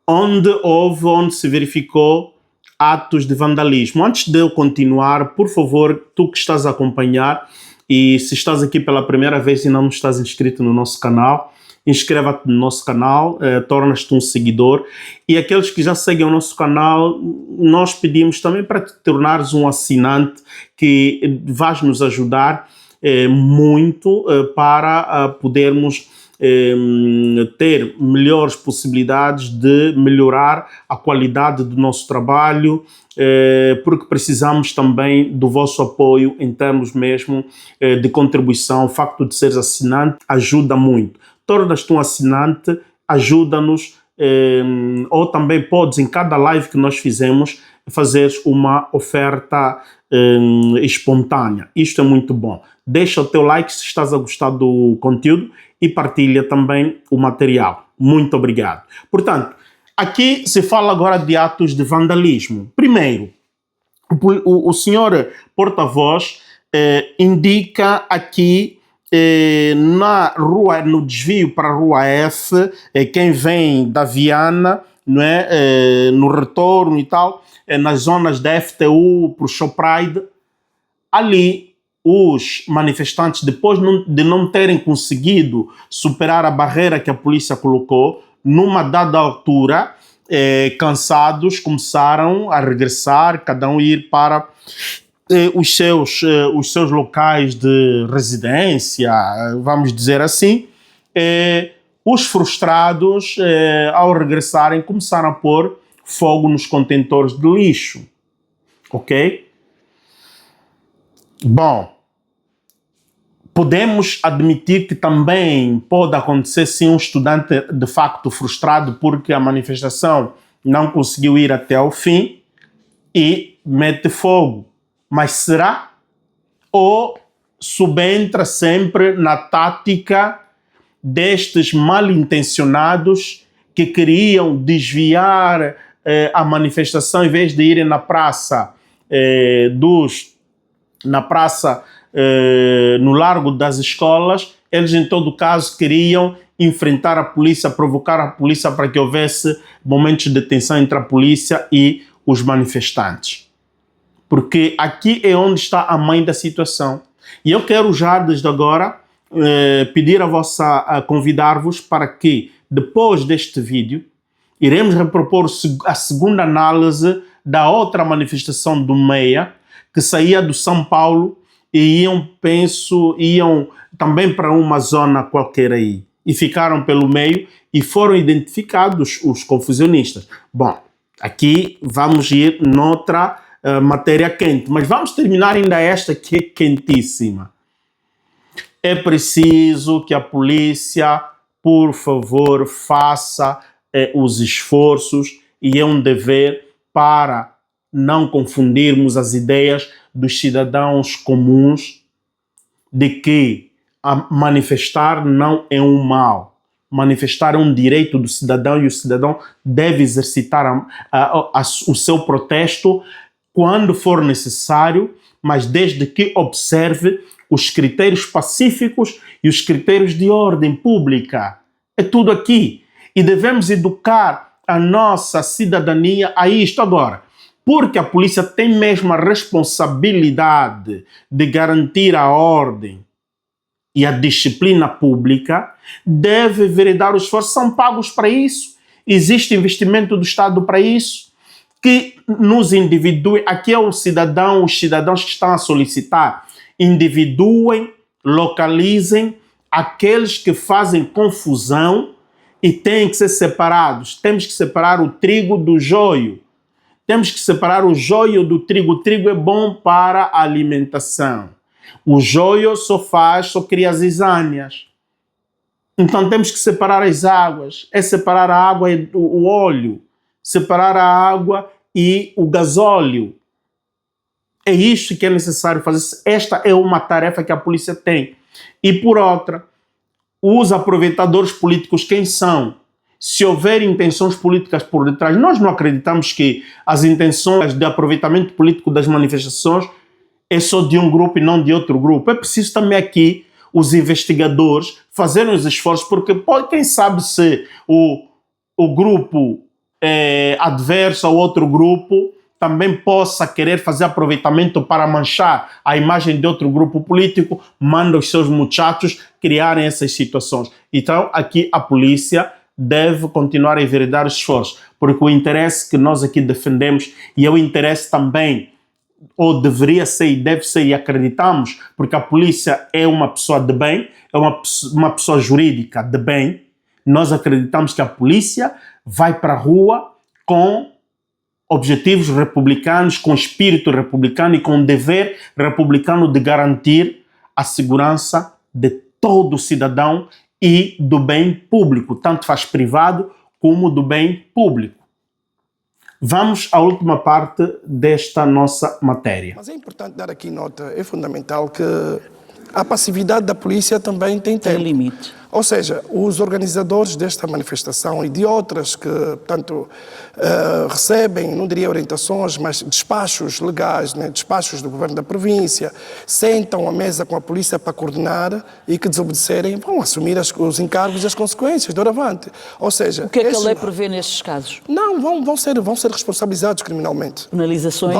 onde se verificou atos de vandalismo. Antes de eu continuar, por favor, tu que estás a acompanhar, e se estás aqui pela primeira vez e não estás inscrito no nosso canal, inscreva-te no nosso canal, tornas-te um seguidor. E aqueles que já seguem o nosso canal, nós pedimos também para te tornares um assinante, que vais nos ajudar muito para podermos ter melhores possibilidades de melhorar a qualidade do nosso trabalho, porque precisamos também do vosso apoio em termos mesmo de contribuição. O facto de seres assinante ajuda muito. Tornas-te um assinante, ajuda-nos, ou também podes, em cada live que nós fizemos, fazer uma oferta espontânea. Isto é muito bom. Deixa o teu like se estás a gostar do conteúdo e partilha também o material. Muito obrigado. Portanto, aqui se fala agora de atos de vandalismo. Primeiro, o senhor porta-voz indica aqui na rua, no desvio para a Rua F, quem vem da Viana, não é? No retorno e tal, nas zonas da FTU, para o Shopride, ali os manifestantes, depois de não terem conseguido superar a barreira que a polícia colocou, numa dada altura, cansados, começaram a regressar, cada um ir para os seus locais de residência, vamos dizer assim. Os frustrados, ao regressarem, começaram a pôr fogo nos contentores de lixo. Ok? Bom, podemos admitir que também pode acontecer sim um estudante de facto frustrado porque a manifestação não conseguiu ir até ao fim e mete fogo. Mas será? Ou subentra sempre na tática destes mal-intencionados que queriam desviar a manifestação em vez de irem na praça no Largo das Escolas, eles em todo caso queriam enfrentar a polícia, provocar a polícia para que houvesse momentos de tensão entre a polícia e os manifestantes. Porque aqui é onde está a mãe da situação. E eu quero já desde agora pedir convidar-vos para que depois deste vídeo iremos repropor a segunda análise da outra manifestação do MEIA, que saía do São Paulo e iam também para uma zona qualquer aí. E ficaram pelo meio e foram identificados os confusionistas. Bom, aqui vamos ir noutra matéria quente, mas vamos terminar ainda esta que é quentíssima. É preciso que a polícia, por favor, faça os esforços, e é um dever para não confundirmos as ideias dos cidadãos comuns de que manifestar não é um mal. Manifestar é um direito do cidadão e o cidadão deve exercitar o seu protesto quando for necessário, mas desde que observe os critérios pacíficos e os critérios de ordem pública. É tudo aqui. E devemos educar a nossa cidadania a isto agora. Porque a polícia tem mesmo a responsabilidade de garantir a ordem e a disciplina pública, deve veredar os esforços, são pagos para isso, existe investimento do Estado para isso, que nos individue, aqui é os cidadãos que estão a solicitar, individuem, localizem aqueles que fazem confusão e têm que ser separados. Temos que separar o trigo do joio. Temos que separar o joio do trigo. O trigo é bom para a alimentação. O joio só cria zizânias. Então temos que separar as águas. É separar a água e o óleo. Separar a água e o gasóleo. É isto que é necessário fazer. Esta é uma tarefa que a polícia tem. E por outra, os aproveitadores políticos, quem são? Se houver intenções políticas por detrás, nós não acreditamos que as intenções de aproveitamento político das manifestações é só de um grupo e não de outro grupo. É preciso também aqui os investigadores fazerem os esforços, porque quem sabe se o grupo adverso ao outro grupo também possa querer fazer aproveitamento para manchar a imagem de outro grupo político, manda os seus muchachos criarem essas situações. Então aqui a polícia deve continuar a enveredar os esforços, porque o interesse que nós aqui defendemos, e é o interesse também, ou deveria ser e deve ser, e acreditamos, porque a polícia é uma pessoa de bem, é uma pessoa jurídica de bem, nós acreditamos que a polícia vai para a rua com objetivos republicanos, com espírito republicano e com dever republicano de garantir a segurança de todo cidadão e do bem público, tanto faz privado como do bem público. Vamos à última parte desta nossa matéria. Mas é importante dar aqui nota, é fundamental que a passividade da polícia também tem tempo. Tem limite. Ou seja, os organizadores desta manifestação e de outras que, portanto, recebem, não diria orientações, mas despachos legais, né, despachos do governo da província, sentam à mesa com a polícia para coordenar e que desobedecerem vão assumir os encargos e as consequências doravante. Ou seja, o que é que a lei prevê nestes casos? Não, vão ser responsabilizados criminalmente. Penalizações?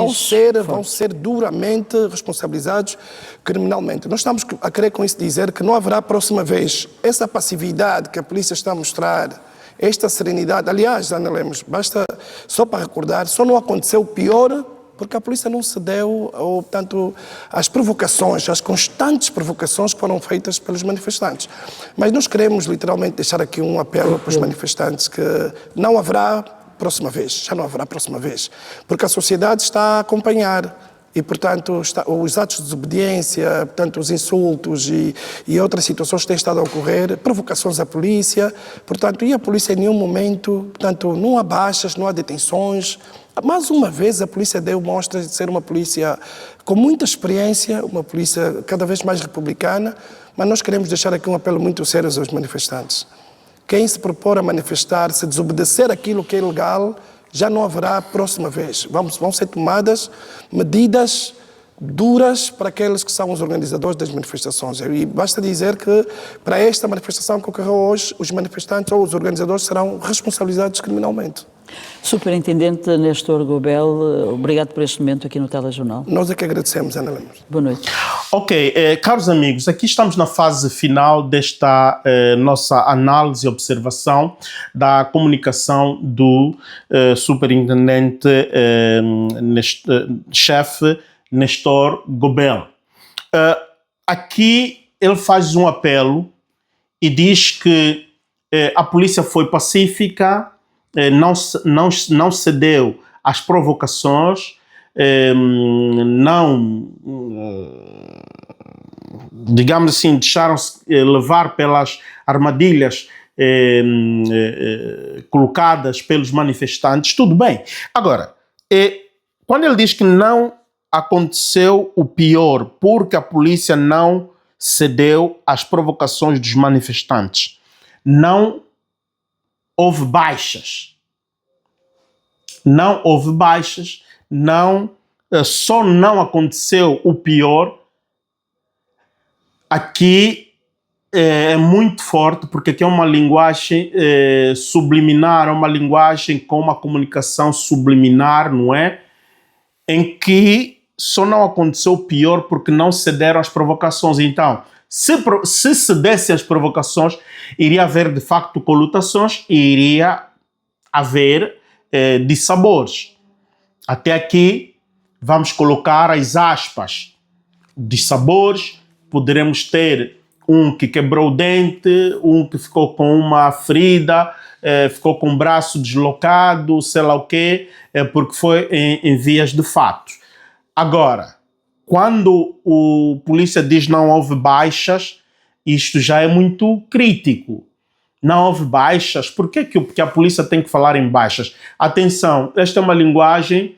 Vão ser duramente responsabilizados criminalmente. Nós estamos a querer com isso dizer que não haverá próxima vez essa passividade que a polícia está a mostrar, esta serenidade. Aliás, Ana Lemos, basta só para recordar, só não aconteceu o pior porque a polícia não cedeu, portanto, às provocações, às constantes provocações que foram feitas pelos manifestantes. Mas nós queremos literalmente deixar aqui um apelo para os manifestantes que não haverá próxima vez, já não haverá próxima vez, porque a sociedade está a acompanhar. E, portanto, os atos de desobediência, portanto, os insultos e outras situações que têm estado a ocorrer, provocações à polícia, portanto, e a polícia em nenhum momento, portanto, não há baixas, não há detenções. Mais uma vez, a polícia deu mostras de ser uma polícia com muita experiência, uma polícia cada vez mais republicana, mas nós queremos deixar aqui um apelo muito sério aos manifestantes. Quem se propor a manifestar, se desobedecer aquilo que é ilegal, já não haverá próxima vez. Vão ser tomadas medidas duras para aqueles que são os organizadores das manifestações. E basta dizer que para esta manifestação que ocorreu hoje, os manifestantes ou os organizadores serão responsabilizados criminalmente. Superintendente Nestor Gobel, obrigado por este momento aqui no Telejornal. Nós é que agradecemos, Ana Lemos. Boa noite. Ok, caros amigos, aqui estamos na fase final desta nossa análise e observação da comunicação do superintendente chefe Nestor Gobel. Aqui ele faz um apelo e diz que a polícia foi pacífica, não cedeu às provocações, não, digamos assim, deixaram-se levar pelas armadilhas colocadas pelos manifestantes. Tudo bem. Agora, quando ele diz que não aconteceu o pior porque a polícia não cedeu às provocações dos manifestantes, não houve baixas. Não houve baixas, só não aconteceu o pior. Aqui é muito forte, porque aqui é uma linguagem subliminar, é uma linguagem com uma comunicação subliminar, não é? Em que só não aconteceu o pior porque não cederam às provocações. Então, se cedesse às provocações, iria haver de facto colutações e iria haver dissabores. Até aqui, vamos colocar as aspas. Dissabores, poderemos ter um que quebrou o dente, um que ficou com uma ferida, ficou com o braço deslocado, sei lá o quê, porque foi em vias de fato. Agora, quando o polícia diz não houve baixas, isto já é muito crítico. Não houve baixas. Por que a polícia tem que falar em baixas? Atenção, esta é uma linguagem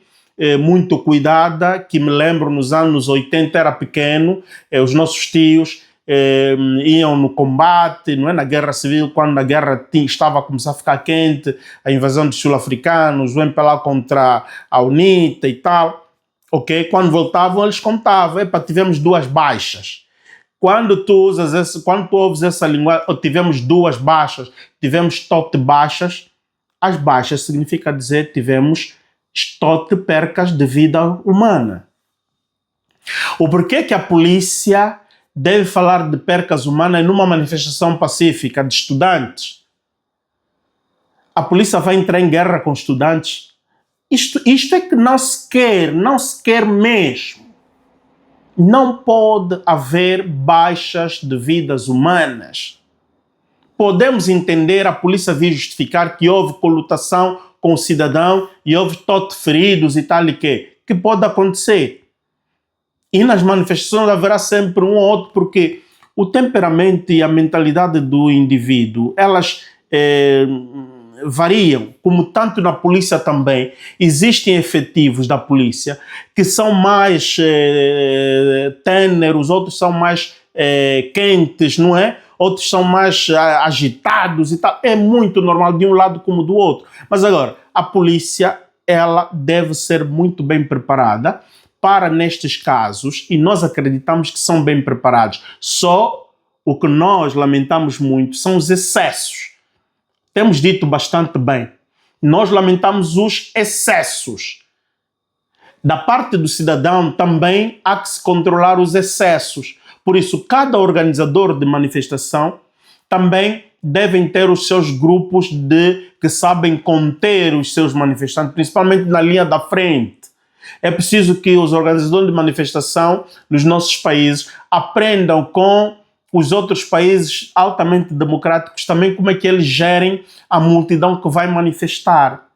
muito cuidada, que me lembro nos anos 80, era pequeno, os nossos tios iam no combate, não é? Na guerra civil, quando a guerra estava a começar a ficar quente, a invasão dos sul-africanos, o MPLA contra a UNITA e tal. Okay? Quando voltavam, eles contavam, tivemos 2 baixas. Quando tu ouves essa linguagem, tivemos 2 baixas, tivemos tote baixas, as baixas significa dizer tivemos tote percas de vida humana. O porquê que a polícia deve falar de percas humanas numa manifestação pacífica de estudantes? A polícia vai entrar em guerra com estudantes? Isto é que não se quer mesmo. Não pode haver baixas de vidas humanas. Podemos entender a polícia vir justificar que houve colutação com o cidadão e houve tote feridos e tal e que pode acontecer. E nas manifestações haverá sempre um ou outro, porque o temperamento e a mentalidade do indivíduo, elas variam, como tanto na polícia também. Existem efetivos da polícia que são mais têneros, outros são mais quentes, não é? outros são mais agitados e tal. É muito normal de um lado como do outro. Mas agora, a polícia, ela deve ser muito bem preparada para nestes casos, e nós acreditamos que são bem preparados. Só o que nós lamentamos muito são os excessos. Temos dito bastante bem. Nós lamentamos os excessos. Da parte do cidadão também há que se controlar os excessos. Por isso, cada organizador de manifestação também devem ter os seus grupos que sabem conter os seus manifestantes, principalmente na linha da frente. É preciso que os organizadores de manifestação nos nossos países aprendam com os outros países altamente democráticos também como é que eles gerem a multidão que vai manifestar.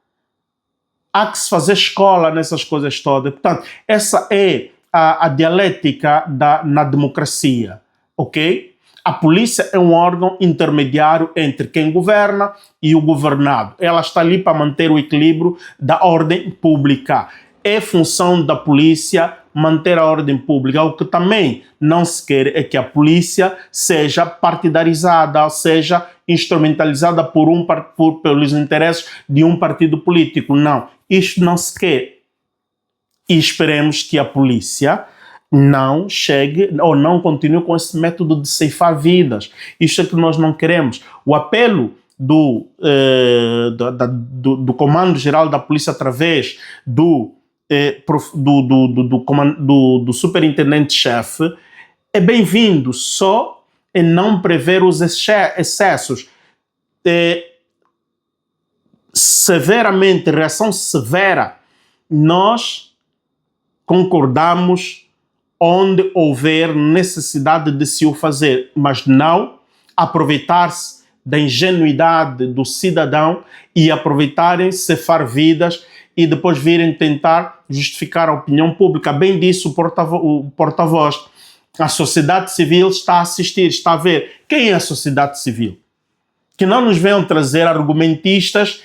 Há que se fazer escola nessas coisas todas. Portanto, essa é a dialética na democracia, ok? A polícia é um órgão intermediário entre quem governa e o governado. Ela está ali para manter o equilíbrio da ordem pública. É função da polícia manter a ordem pública. O que também não se quer é que a polícia seja partidarizada, seja instrumentalizada pelos interesses de um partido político. Não, isto não se quer. E esperemos que a polícia não chegue ou não continue com esse método de ceifar vidas. Isto é que nós não queremos. O apelo do Comando-Geral da Polícia através do superintendente-chefe é bem-vindo, só em não prever os excessos. Severamente, reação severa, nós concordamos onde houver necessidade de se o fazer, mas não aproveitar-se da ingenuidade do cidadão e aproveitarem ceifar vidas e depois virem tentar justificar a opinião pública. Bem disse o porta-voz. A sociedade civil está a assistir, está a ver. Quem é a sociedade civil? Que não nos venham trazer argumentistas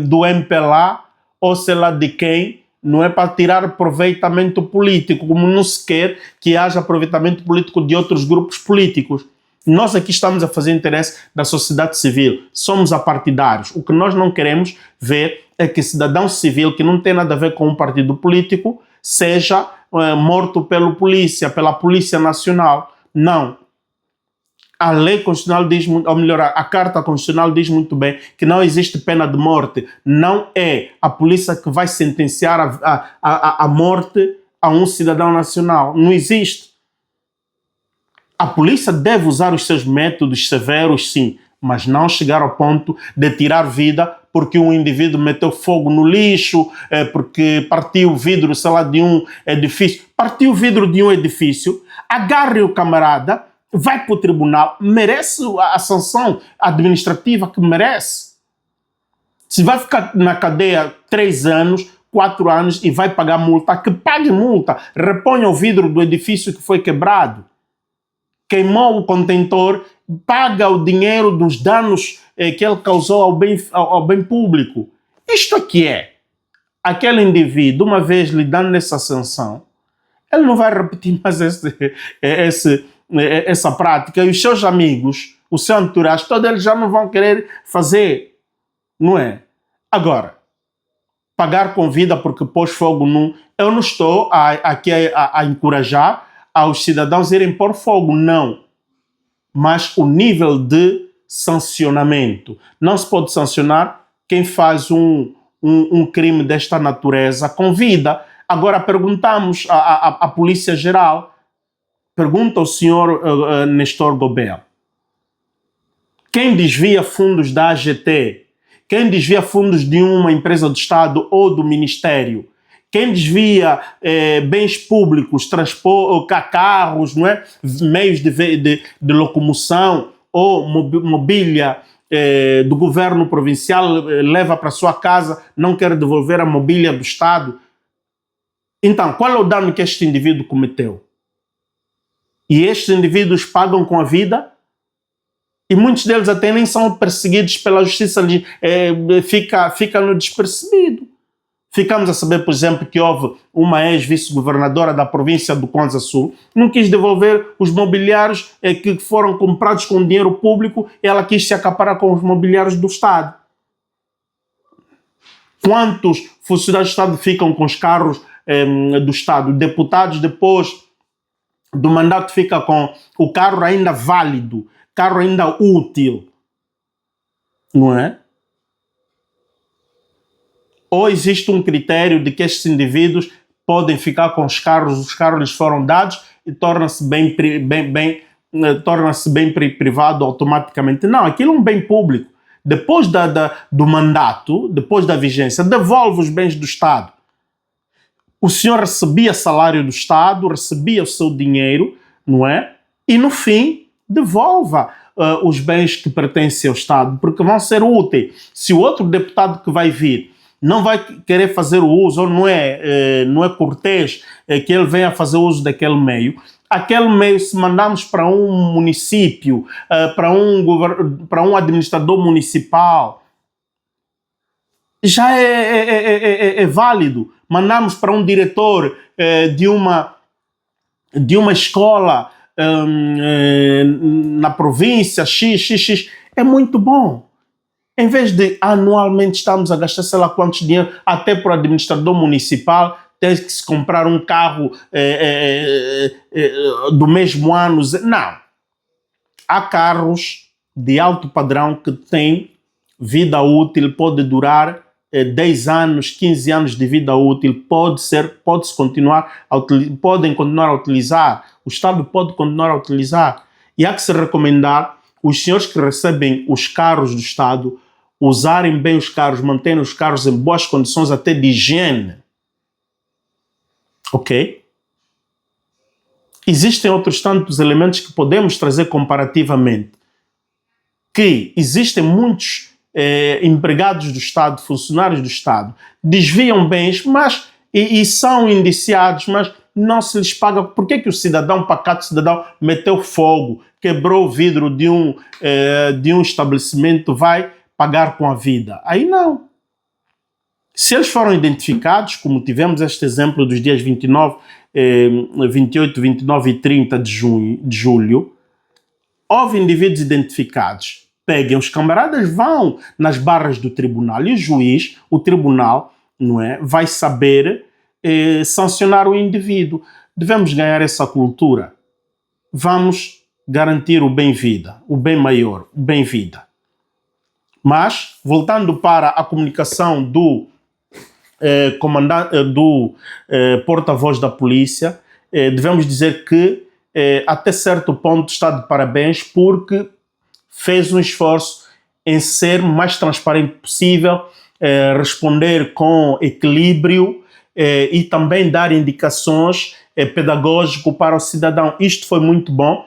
do MPLA ou sei lá de quem, não é para tirar aproveitamento político, como não se quer que haja aproveitamento político de outros grupos políticos. Nós aqui estamos a fazer interesse da sociedade civil, somos apartidários. O que nós não queremos ver é que cidadão civil, que não tem nada a ver com um partido político, seja morto pela Polícia Nacional. Não. A lei constitucional diz, ou melhor, a Carta Constitucional diz muito bem que não existe pena de morte. Não é a polícia que vai sentenciar a morte a um cidadão nacional. Não existe. A polícia deve usar os seus métodos severos, sim, mas não chegar ao ponto de tirar vida porque um indivíduo meteu fogo no lixo, porque partiu o vidro, sei lá, de um edifício. Partiu o vidro de um edifício, agarre o camarada, vai para o tribunal, merece a sanção administrativa que merece. Se vai ficar na cadeia 3 anos, 4 anos e vai pagar multa, que pague multa, reponha o vidro do edifício que foi quebrado. Queimou o contentor, paga o dinheiro dos danos que ele causou ao bem público. Isto aqui é. Aquele indivíduo, uma vez lhe dando essa sanção, ele não vai repetir mais essa prática. E os seus amigos, o seu entourage, todos eles já não vão querer fazer. Não é? Agora, pagar com vida porque pôs fogo num... Eu não estou aqui a encorajar aos cidadãos irem pôr fogo, não. Mas o nível de sancionamento. Não se pode sancionar quem faz um crime desta natureza com vida. Agora perguntamos à Polícia Geral, pergunta ao senhor Nestor Gobel, quem desvia fundos da AGT, quem desvia fundos de uma empresa do Estado ou do Ministério, quem desvia bens públicos, carros, não é? Meios de locomoção ou mobília do governo provincial, leva para sua casa, não quer devolver a mobília do Estado. Então, qual é o dano que este indivíduo cometeu? E estes indivíduos pagam com a vida? E muitos deles até nem são perseguidos pela justiça, fica no despercebido. Ficamos a saber, por exemplo, que houve uma ex-vice-governadora da província do Kwanza Sul, não quis devolver os mobiliários que foram comprados com dinheiro público, e ela quis se acaparar com os mobiliários do Estado. Quantos funcionários do Estado ficam com os carros do Estado? Deputados, depois do mandato, fica com o carro ainda válido, carro ainda útil, não é? Ou existe um critério de que estes indivíduos podem ficar com os carros lhes foram dados e torna-se bem privado automaticamente. Não, aquilo é um bem público. Depois do mandato, depois da vigência, devolve os bens do Estado. O senhor recebia salário do Estado, recebia o seu dinheiro, não é? E no fim, devolva os bens que pertencem ao Estado, porque vão ser úteis. Se o outro deputado que vai vir não vai querer fazer o uso, ou não é cortês que ele venha fazer uso daquele meio, aquele meio, se mandarmos para um município, para um administrador municipal, já é válido. Mandarmos para um diretor de uma escola na província XXX, é muito bom. Em vez de anualmente estamos a gastar sei lá quantos dinheiro, até para o administrador municipal ter que se comprar um carro do mesmo ano. Não. Há carros de alto padrão que têm vida útil, pode durar 10 anos, 15 anos de vida útil, podem continuar a utilizar, o Estado pode continuar a utilizar. E há que se recomendar os senhores que recebem os carros do Estado usarem bem os carros, manterem os carros em boas condições até de higiene. Ok? Existem outros tantos elementos que podemos trazer comparativamente. Que existem muitos empregados do Estado, funcionários do Estado, desviam bens, e são indiciados, mas não se lhes paga. Por que o cidadão, pacato cidadão, meteu fogo, quebrou o vidro de um estabelecimento, vai pagar com a vida? Aí não. Se eles foram identificados, como tivemos este exemplo dos dias 29, 28, 29 e 30 de julho, houve indivíduos identificados. Peguem os camaradas, vão nas barras do tribunal e o tribunal, não é, vai saber sancionar o indivíduo. Devemos ganhar essa cultura. Vamos garantir o bem-vida, o bem maior, o bem-vida. Mas, voltando para a comunicação do porta-voz da polícia, devemos dizer que até certo ponto está de parabéns, porque fez um esforço em ser o mais transparente possível, responder com equilíbrio e também dar indicações pedagógicas para o cidadão. Isto foi muito bom.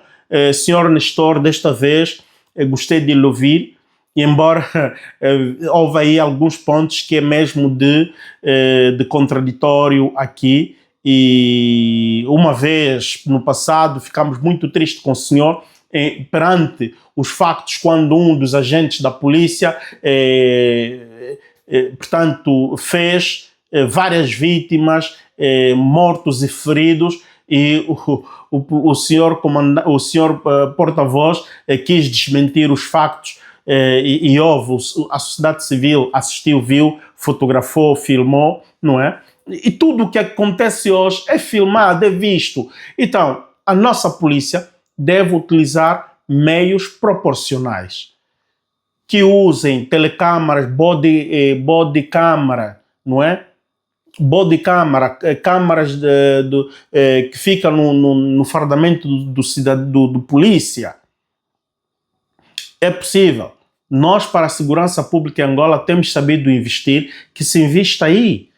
Senhor Nestor, desta vez gostei de lhe ouvir, e embora houve aí alguns pontos que é mesmo de contraditório aqui, e uma vez no passado ficamos muito tristes com o senhor perante os factos, quando um dos agentes da polícia portanto fez várias vítimas, mortos e feridos, e o senhor porta-voz quis desmentir os factos, e houve, a sociedade civil assistiu, viu, fotografou, filmou, não é? E tudo o que acontece hoje é filmado, é visto. Então, a nossa polícia deve utilizar meios proporcionais, que usem telecâmaras, body câmara, não é? Body câmara, câmaras que ficam no fardamento do polícia. É possível. Nós, para a segurança pública em Angola, temos sabido investir, que se invista aí.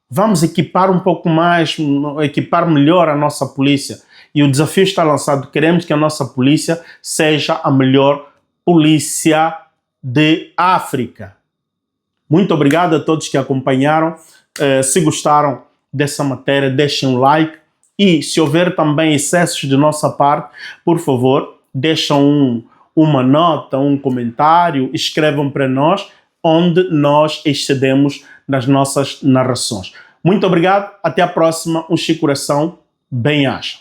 Vamos equipar um pouco mais, equipar melhor a nossa polícia. E o desafio está lançado. Queremos que a nossa polícia seja a melhor polícia de África. Muito obrigado a todos que acompanharam. Se gostaram dessa matéria, deixem um like. E se houver também excessos de nossa parte, por favor, deixem uma nota, um comentário, escrevam para nós. onde nós excedemos nas nossas narrações. Muito obrigado, até a próxima. Um Chico Coração, bem-aja.